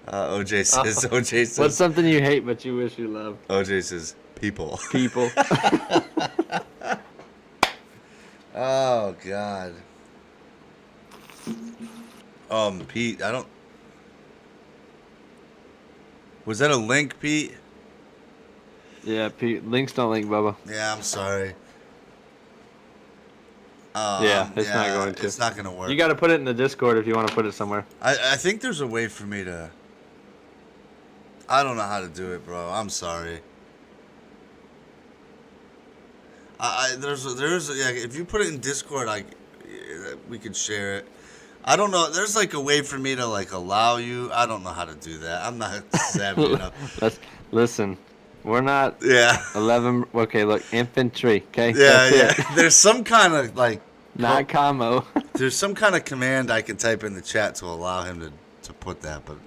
OJ says. What's something you hate but you wish you loved? OJ says, people. Oh, God. Pete, I don't... Was that a link, Pete? Yeah, Pete. Links don't link, Bubba. Yeah, I'm sorry. It's not going to. It's not going to work. You got to put it in the Discord if you want to put it somewhere. I think there's a way for me to... I don't know how to do it, bro. I'm sorry. If you put it in Discord, we could share it. I don't know. There's like a way for me to like allow you. I don't know how to do that. I'm not savvy enough. Listen, We're not Yeah. 11. Okay, look, infantry. Okay, Yeah, that's yeah. it. There's some kind of like Not camo. there's some kind of command I can type in the chat to allow him to put that, but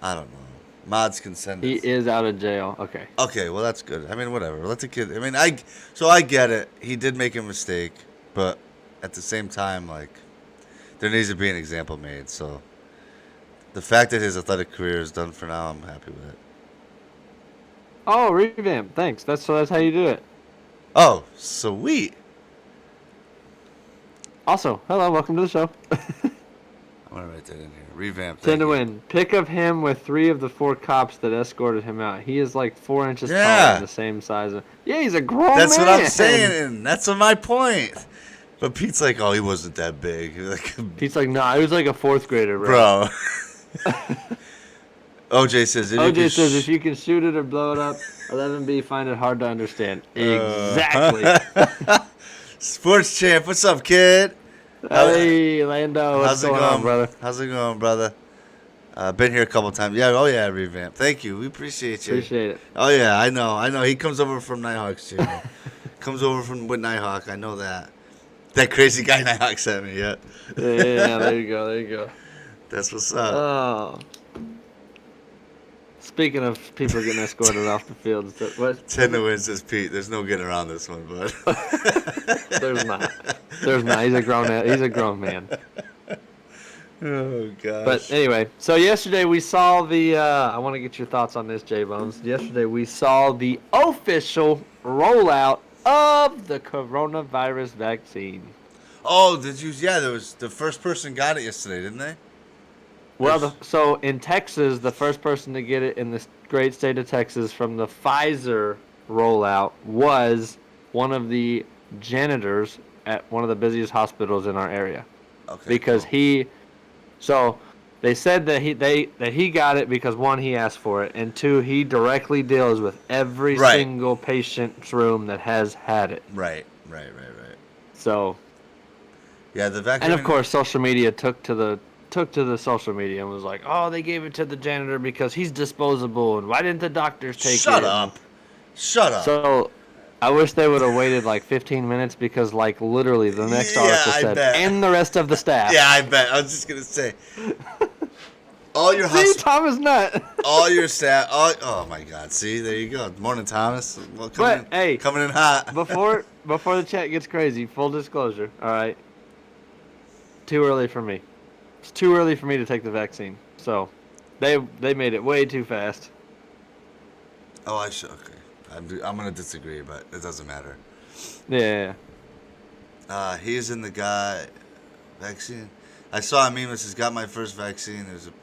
I don't know. Mods can send He it. is out of jail. Okay. Okay, well that's good. I mean, whatever. Let the kid. I mean, I get it. He did make a mistake, but at the same time, like there needs to be an example made. So the fact that his athletic career is done for now, I'm happy with it. Oh, revamp. Thanks. That's how you do it. Oh, sweet. Also, hello, welcome to the show. I'm gonna write that in here. Revamp. 10 to win. Pick of him with 3 of the 4 cops that escorted him out. He is like 4 inches tall and the same size. Yeah, he's a grown man. That's what I'm saying, and that's my point. But Pete's like, oh, he wasn't that big. Pete's like, nah, he was like a 4th grader, bro. OJ says, if you can shoot it or blow it up, 11B find it hard to understand. Exactly. Sports champ, what's up, kid? Hey, Lando, what's going on, brother? How's it going, brother? Been here a couple times. Yeah, oh yeah, revamp. Thank you. We appreciate you. Appreciate it. Oh yeah, I know. He comes over from Nighthawk's channel. Comes over from with Nighthawk. I know that. That crazy guy Nighthawk sent me. Yeah. Yeah, there you go. That's what's up. Oh. Speaking of people getting escorted off the field, what? 10 to win, says Pete. There's no getting around this one, bud. There's not. He's a grown man. Oh gosh. But anyway, so yesterday we saw the. I want to get your thoughts on this, J Bones. Yesterday we saw the official rollout of the coronavirus vaccine. Oh, did you? Yeah, there was the first person got it yesterday, didn't they? Well, so in Texas, the first person to get it in the great state of Texas from the Pfizer rollout was one of the janitors at one of the busiest hospitals in our area. Okay. Because so they said that he got it because 1, he asked for it, and 2, he directly deals with every single patient's room that has had it. Right. So. Yeah, the vaccine. And of course, social media took to the social media and was like, oh, they gave it to the janitor because he's disposable, and why didn't the doctors take it? Shut up. So I wish they would have waited like 15 minutes because like literally the next article said, and the rest of the staff. Yeah, I bet. I was just going to say. All your Thomas Nutt. All your staff. Oh my God. See, there you go. Morning, Thomas. Well, coming in hot. before the chat gets crazy, full disclosure, all right? Too early for me. It's too early for me to take the vaccine. So, they made it way too fast. Oh, I should. Okay, I'm gonna disagree, but it doesn't matter. Yeah. He's in the guy vaccine. I saw a meme that says, "Got my first vaccine." There's a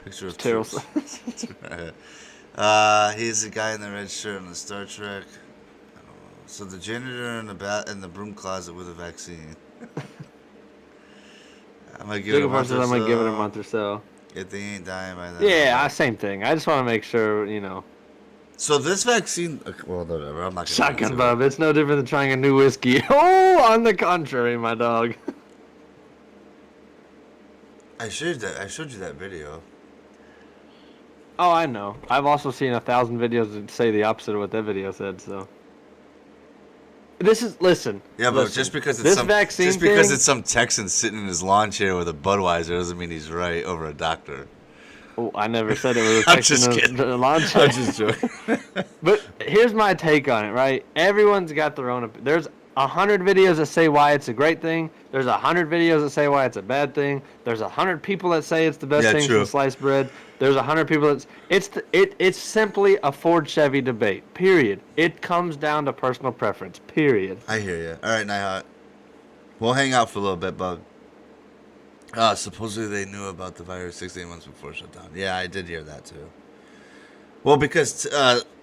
picture of Terrell. He's the guy in the red shirt on the Star Trek. So the janitor in the broom closet with a vaccine. I might give it a month or so. If they ain't dying by then. Yeah, same thing. I just want to make sure, So this vaccine, well, whatever. I'm not gonna. Shotgun bub. It's no different than trying a new whiskey. Oh, on the contrary, my dog. I showed you that video. Oh, I know. I've also seen 1,000 videos that say the opposite of what that video said. So. Listen. Yeah, but just because it's some Texan sitting in his lawn chair with a Budweiser doesn't mean he's right over a doctor. Oh, I never said it was a Texan in a lawn chair. I'm just joking. But here's my take on it, right? Everyone's got their own opinion. There's 100 videos that say why it's a great thing. There's 100 videos that say why it's a bad thing. There's 100 people that say it's the best thing since sliced bread. There's 100 people that it's simply a Ford Chevy debate. Period. It comes down to personal preference. Period. I hear you. All right, Nighthawk. We'll hang out for a little bit, bud. Supposedly they knew about the virus 6-8 months before shutdown. Yeah, I did hear that too. Well, because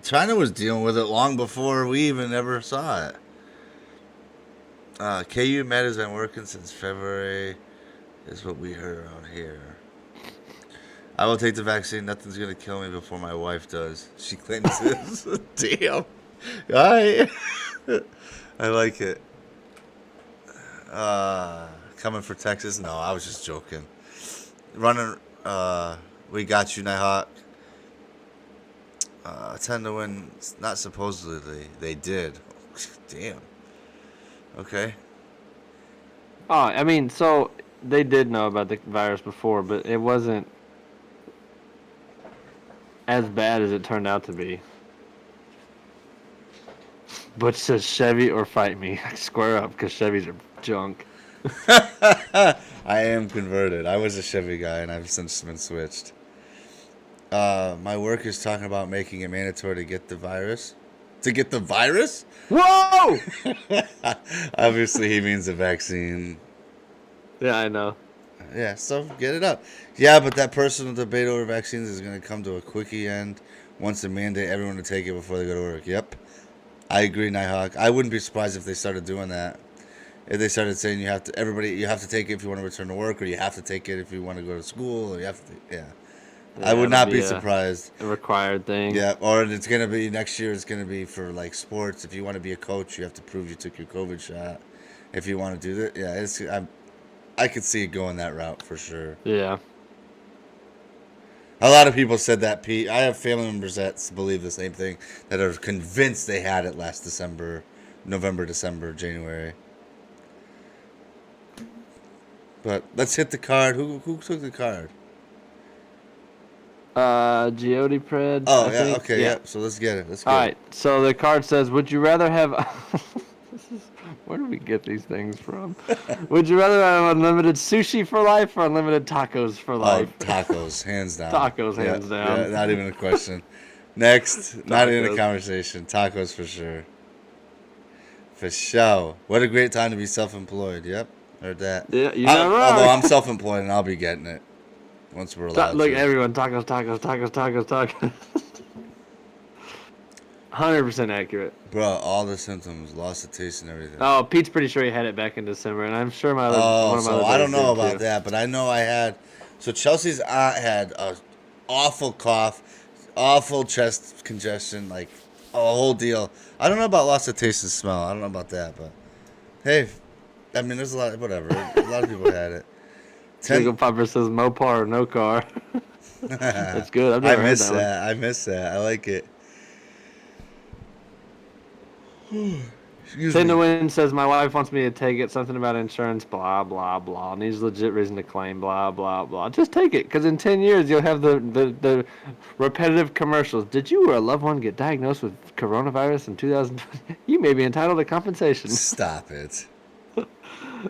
China was dealing with it long before we even ever saw it. KU Med has been working since February, is what we heard around here. I will take the vaccine. Nothing's going to kill me before my wife does. She claims this. Damn. I like it. Coming for Texas? No, I was just joking. Running, we got you, Nighthawk. 10 to win. Not supposedly. They did. Damn. Okay. Oh, I mean, so they did know about the virus before, but it wasn't as bad as it turned out to be. Butch says Chevy or fight me. Square up, because Chevys are junk. I am converted. I was a Chevy guy, and I've since been switched. My work is talking about making it mandatory to get the virus. To get the virus? Whoa! Obviously, he means the vaccine. Yeah, I know. Yeah, so get it up. Yeah, but that personal debate over vaccines is going to come to a quickie end once they mandate everyone to take it before they go to work. Yep. I agree, Nighthawk. I wouldn't be surprised if they started doing that. If they started saying you have to take it if you want to return to work, or you have to take it if you want to go to school, or you have to, yeah. I would not be surprised. A required thing. Yeah, or it's gonna be next year. It's gonna be for like sports. If you want to be a coach, you have to prove you took your COVID shot. If you want to do that, yeah, I could see it going that route for sure. Yeah. A lot of people said that, Pete. I have family members that believe the same thing, that are convinced they had it last November, December, January. But let's hit the card. Who took the card? Geody Pred. Oh, yeah, okay, yeah. So let's get it. All right, so the card says, would you rather have... Where do we get these things from? Would you rather have unlimited sushi for life or unlimited tacos for life? Oh, tacos, hands down. Tacos, hands down. Yeah, not even a question. Next, not even a conversation. Tacos for sure. For sure. What a great time to be self-employed. Yep, heard that. Yeah, you're not wrong. Although I'm self-employed and I'll be getting it once we're allowed Look, to. everyone, tacos. 100% accurate. Bro, all the symptoms, lost the taste and everything. Oh, Pete's pretty sure he had it back in December, and I'm sure one of my other I don't know did about too. that, but I know I had. So Chelsea's aunt had a awful cough, awful chest congestion, like a whole deal. I don't know about loss of taste and smell. I don't know about that, but hey, I mean, there's a lot. Whatever, a lot of people had it. Jayko Popper says Mopar or no car. That's good. I've never heard that one. I miss that. I like it. 10 to win says my wife wants me to take it. Something about insurance, blah blah blah. Needs legit reason to claim, blah blah blah. Just take it, because in 10 years you'll have the repetitive commercials. Did you or a loved one get diagnosed with coronavirus in 2020? You may be entitled to compensation. Stop it.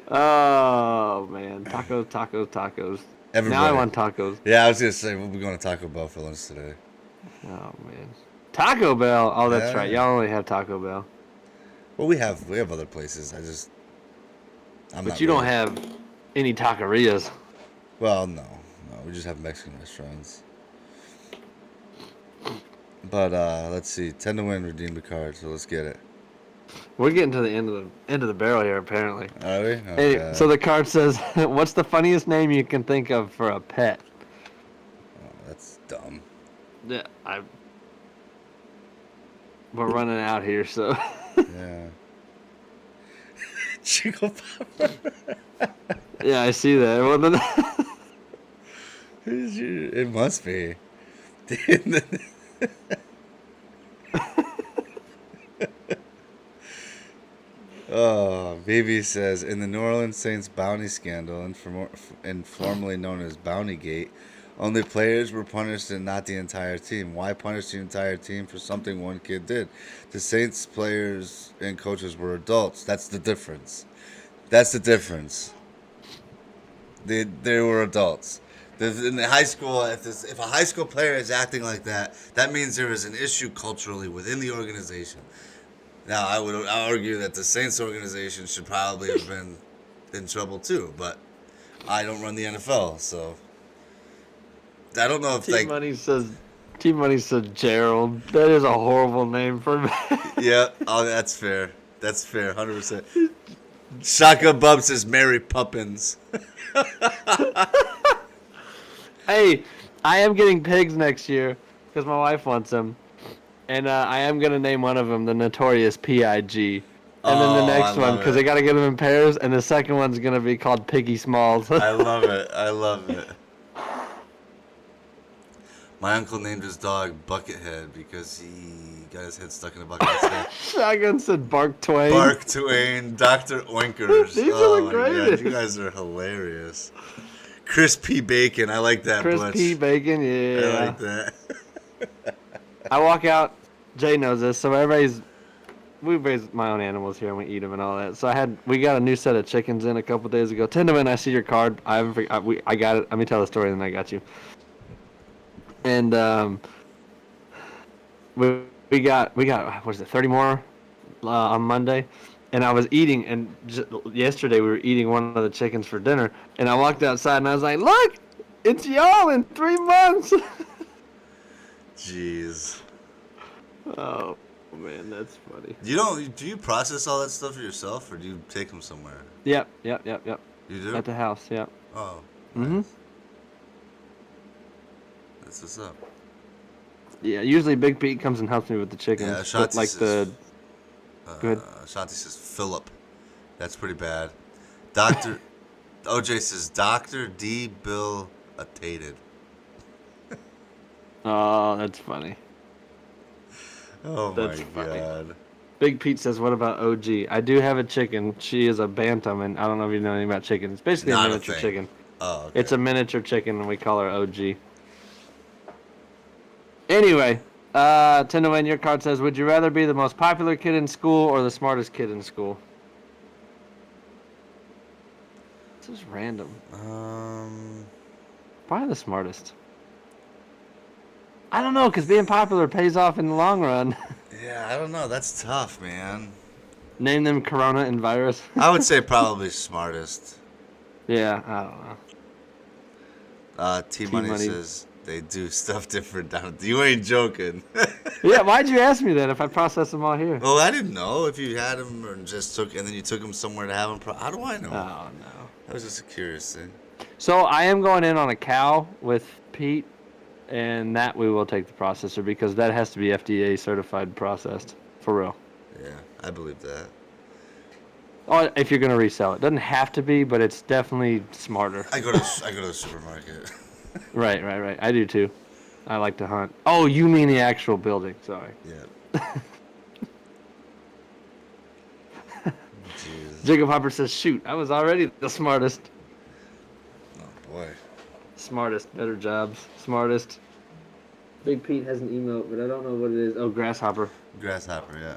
Oh man, tacos. Everybody. Now I want tacos. Yeah, I was gonna say we'll be going to Taco Bell for lunch today. Oh man, Taco Bell. Oh, that's Yeah. right. Y'all only have Taco Bell. Well, we have other places. But you don't have any taquerias. Well, no, we just have Mexican restaurants. But let's see, 10 to win, redeem the card. So let's get it. We're getting to the end of the barrel here, apparently. Are we? Hey, so the card says, "What's the funniest name you can think of for a pet?" Oh, that's dumb. Yeah, we're running out here, so. Yeah. Jayko Popper. Yeah, I see that. Well, then... It must be. Oh, BB says, in the New Orleans Saints bounty scandal, informally known as Bounty Gate, only players were punished and not the entire team. Why punish the entire team for something one kid did? The Saints players and coaches were adults. That's the difference. They were adults. In the high school, if a high school player is acting like that, that means there is an issue culturally within the organization. Now, I would argue that the Saints organization should probably have been in trouble too, but I don't run the NFL, so I don't know if Team Money says Gerald. That is a horrible name for me. Yeah, that's fair. That's fair, 100%. Shaka Bub says Mary Poppins. Hey, I am getting pigs next year because my wife wants them. And I am going to name one of them the Notorious P.I.G. And then the next one, because they got to get them in pairs, and the second one's going to be called Piggy Smalls. I love it. My uncle named his dog Buckethead because he got his head stuck in a bucket instead. Shotgun said Bark Twain. Bark Twain, Dr. Oinkers. These oh are the my greatest. God, you guys are hilarious. Chris P. Bacon, I like that. Chris Butch. P. Bacon, yeah. I like that. I walk out. Jay knows this, so we raise my own animals here and we eat them and all that. So we got a new set of chickens in a couple days ago. Tinderman, I see your card. I got it. Let me tell the story, and then I got you. And we got what is it, 30 more on Monday, and I was eating, and yesterday we were eating one of the chickens for dinner, and I walked outside and I was like, look, it's y'all in 3 months. Jeez. Oh man, that's funny. Do you process all that stuff yourself, or do you take them somewhere? Yep. You do? At the house, yep. Oh. Nice. Mhm. That's what's up. Yeah, usually Big Pete comes and helps me with the chickens. Yeah, Shanti like says, Good. Shanti says Philip. That's pretty bad. Doctor OJ says Dr. D. Bill Attated. Oh, that's funny. Oh That's my funny. God. Big Pete says, what about OG? I do have a chicken. She is a bantam, and I don't know if you know anything about chicken. It's basically Not a a miniature thing. chicken. Oh, okay. It's a miniature chicken, and we call her OG. Anyway, Tinderman, your card says, would you rather be the most popular kid in school or the smartest kid in school? This is random. Probably the smartest. I don't know, because being popular pays off in the long run. Yeah, I don't know. That's tough, man. Name them Corona and virus. I would say probably smartest. Yeah, I don't know. T-Money T-Money. says they do stuff different down. You ain't joking. Yeah, why'd you ask me that if I process them all here? Well, I didn't know if you had them or just and then you took them somewhere to have them. How do I know? Oh, no. That was just a curious thing. So I am going in on a cow with Pete, and that we will take the processor because that has to be FDA certified processed. For real. Yeah, I believe that. Oh, if you're going to resell it. Doesn't have to be, but it's definitely smarter. I go to the supermarket. Right. I do too. I like to hunt. Oh, you mean the actual building. Sorry. Yeah. Jeez. Jacob Hopper says, shoot, I was already the smartest. Oh, boy. Smartest. Better jobs. Smartest. Big Pete has an email, but I don't know what it is. Oh, Grasshopper. Grasshopper, yeah.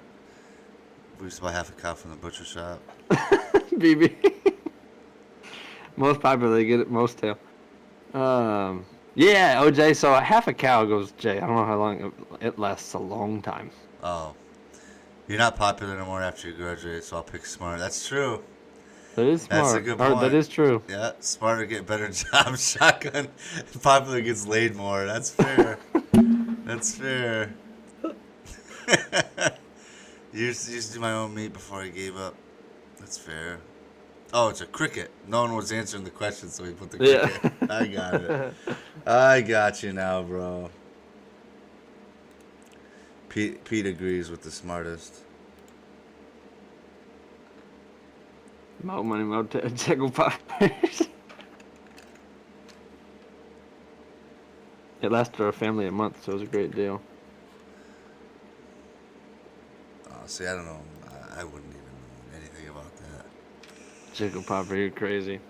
We used to buy half a cow from the butcher shop. BB. Most popular, they get it most tail. Yeah, OJ, so half a cow goes, Jay, I don't know how long, it lasts a long time. Oh. You're not popular anymore after you graduate, so I'll pick smart. That's true. That is smart. That's a good point. That is true. Yeah, smarter get better jobs. Shotgun. Popular gets laid more. That's fair. That's fair. used to do my own meat before I gave up. That's fair. Oh, it's a cricket. No one was answering the question, so we put the cricket. Yeah. I got it. I got you now, bro. Pete agrees with the smartest. Mo money, mo tickle poppers. It lasted our family a month, so it was a great deal. See, I don't know. I wouldn't even know anything about that. Jiggle popper, you're crazy.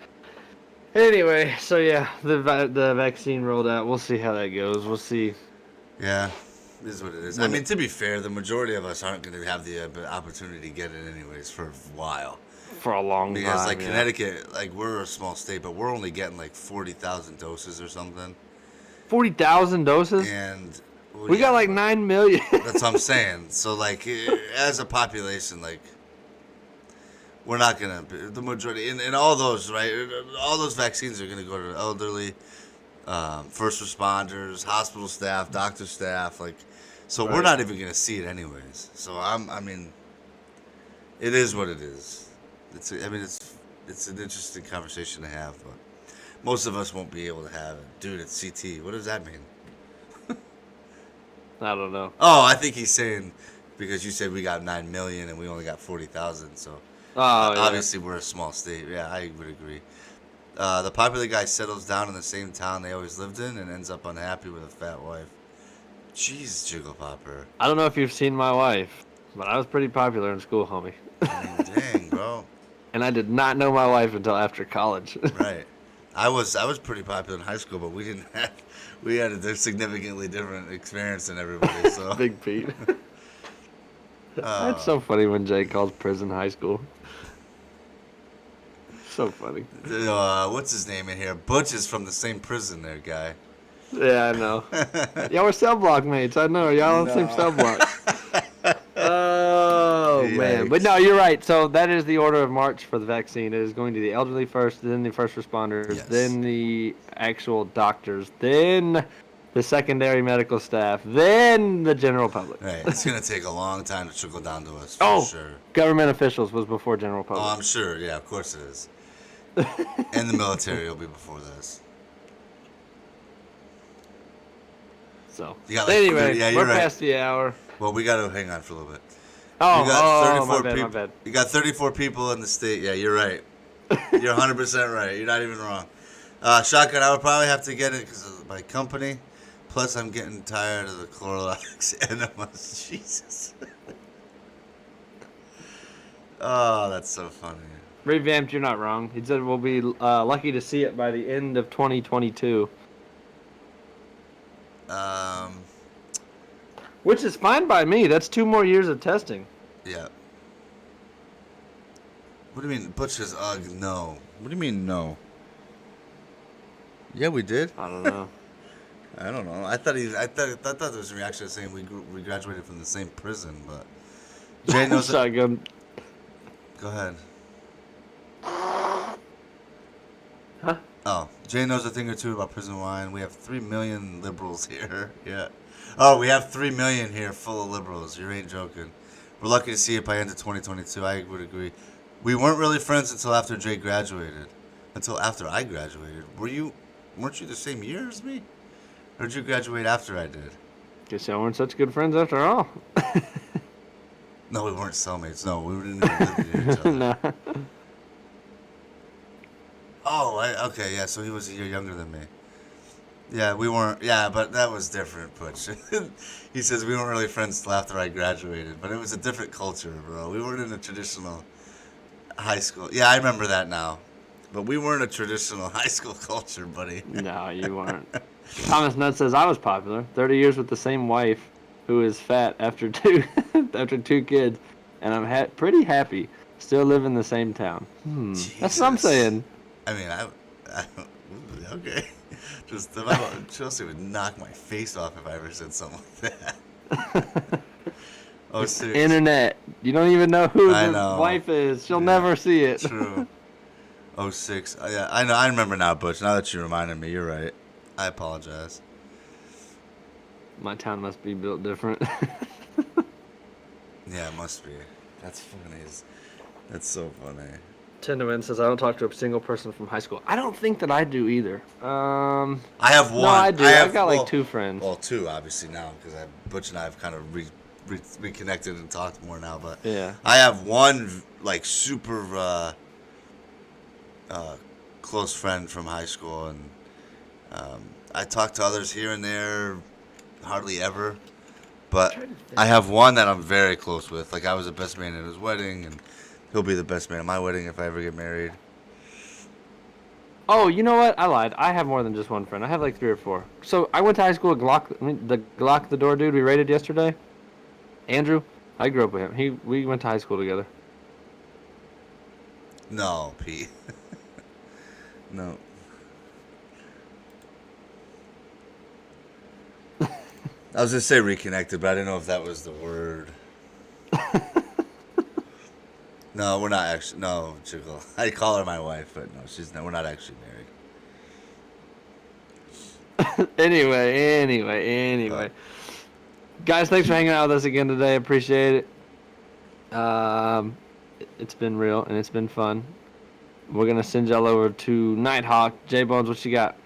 Anyway, so yeah, the vaccine rolled out. We'll see how that goes. We'll see. Yeah, this is what it is. I mean, to be fair, the majority of us aren't going to have the opportunity to get it anyways for a while. For a long time. Because, like, Connecticut, like, we're a small state, but we're only getting, like, 40,000 doses or something. 40,000 doses? And... Well, we got, like, 9 million. That's what I'm saying. So, like, as a population, like, we're not going to... The majority... And all those, right? All those vaccines are going to go to the elderly, first responders, hospital staff, doctor staff, like... So right. We're not even going to see it anyways. So, I mean... It is what it is. It's an interesting conversation to have, but most of us won't be able to have it. Dude, it's CT. What does that mean? I don't know. Oh, I think he's saying because you said we got 9 million and we only got 40,000, so obviously we're a small state. Yeah, I would agree. the popular guy settles down in the same town they always lived in and ends up unhappy with a fat wife. Jeez, Jiggle Popper. I don't know if you've seen my wife, but I was pretty popular in school, homie. I mean, dang, bro. And I did not know my wife until after college. Right. I was pretty popular in high school, but we had a significantly different experience than everybody. So Big Pete. That's so funny when Jay calls prison high school. So funny. What's his name in here? Butch is from the same prison there, guy. Yeah, I know. Y'all were cell block mates. I know. Y'all on the same cell block. Oh, man. But no, you're right. So that is the order of march for the vaccine. It is going to the elderly first, then the first responders, Yes. then the actual doctors, then the secondary medical staff, then the general public. Right. It's going to take a long time to trickle down to us, sure. Government officials was before general public. Oh, I'm sure. Yeah, of course it is. And the military will be before this. So, You got like anyway, 30 yeah, we're you're right. past the hour. Well, we got to hang on for a little bit. Oh, You got my 34 bad, my bad. You got 34 people in the state. Yeah, you're right. You're 100% right. You're not even wrong. Shotgun, I would probably have to get it because of my company. Plus, I'm getting tired of the Clorox enemas. Jesus. Oh, that's so funny. Revamped, you're not wrong. He said we'll be lucky to see it by the end of 2022. Which is fine by me. That's 2 more years of testing. Yeah. What do you mean? Butch says, no. What do you mean, no? Yeah, we did. I don't know. I don't know. I thought there was a reaction saying we graduated from the same prison, but Jay knows. Shotgun. Go ahead. Huh? Oh, Jay knows a thing or two about prison wine. We have 3 million liberals here. Yeah. Oh, we have 3 million here full of liberals. You ain't joking. We're lucky to see it by end of 2022. I would agree. We weren't really friends until after Jay graduated. Until after I graduated. Weren't you the same year as me? Or did you graduate after I did? Guess y'all weren't such good friends after all. No, we weren't cellmates. No, we didn't even live near each other. No. Oh, okay, yeah, so he was a year younger than me. Yeah, we weren't, yeah, but that was different, Butch. He says we weren't really friends till after I graduated, but it was a different culture, bro. We weren't in a traditional high school. Yeah, I remember that now. But we weren't a traditional high school culture, buddy. No, you weren't. Thomas Nutt says I was popular. 30 years with the same wife who is fat after two kids, and I'm pretty happy. Still live in the same town. That's what I'm saying. I mean, okay. Just Chelsea would knock my face off if I ever said something like that. Oh, seriously. Internet. You don't even know who the wife is. She'll never see it. True. 06. Yeah, I know. I remember now, Butch. Now that you reminded me, you're right. I apologize. My town must be built different. Yeah, it must be. That's funny. That's so funny. Tinderman says I don't talk to a single person from high school. I don't think that I do either. I have one. No, I do. I've got like 2 friends. Well, 2 obviously now because Butch and I have kind of reconnected and talked more now. But yeah, I have one like super close friend from high school, and I talk to others here and there, hardly ever. But I have one that I'm very close with. Like I was the best man at his wedding, and he'll be the best man at my wedding if I ever get married. Oh, you know what? I lied. I have more than just one friend. I have like 3 or 4. So I went to high school with the Glock the door dude we raided yesterday. Andrew, I grew up with him. We went to high school together. No, Pete. No. I was gonna say reconnected, but I didn't know if that was the word. No, we're not actually. No, Chickle. I call her my wife, but no, we're not actually married. Anyway. Guys, thanks for hanging out with us again today. Appreciate it. It's been real and it's been fun. We're gonna send y'all over to Nighthawk. J Bones, what you got?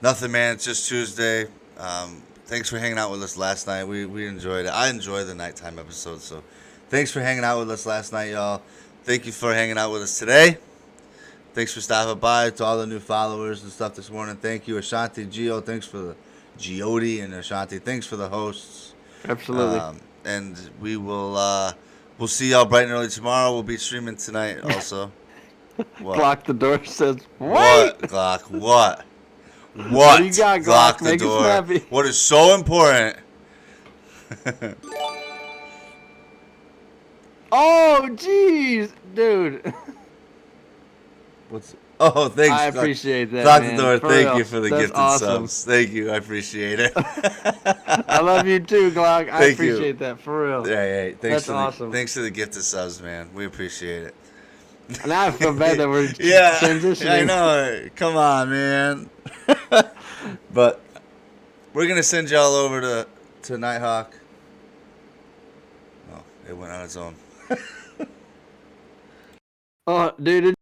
Nothing, man. It's just Tuesday. Thanks for hanging out with us last night. We enjoyed it. I enjoyed the nighttime episode, so thanks for hanging out with us last night, y'all. Thank you for hanging out with us today. Thanks for stopping by. To all the new followers and stuff this morning, thank you. Ashanti, Gio, thanks for the Giodi and Ashanti. Thanks for the hosts. Absolutely. And we will we'll see y'all bright and early tomorrow. We'll be streaming tonight also. What? Glock the door says, wait! What, Glock? What? What do you got, Glock? The Make it door. snappy. What is so important? Oh, jeez, dude. What's? Oh, thanks. I appreciate that, Glock man. the door. For Thank real. you for the That's gifted awesome. subs. Thank you. I appreciate it. I love you too, Glock. I Thank you. appreciate that, for real. Hey, thanks That's awesome. Thanks for the gifted subs, man. We appreciate it. Now I feel bad that we're transitioning. I know. Come on, man. But we're gonna send y'all over to Nighthawk. Oh, it went on its own. Oh, dude.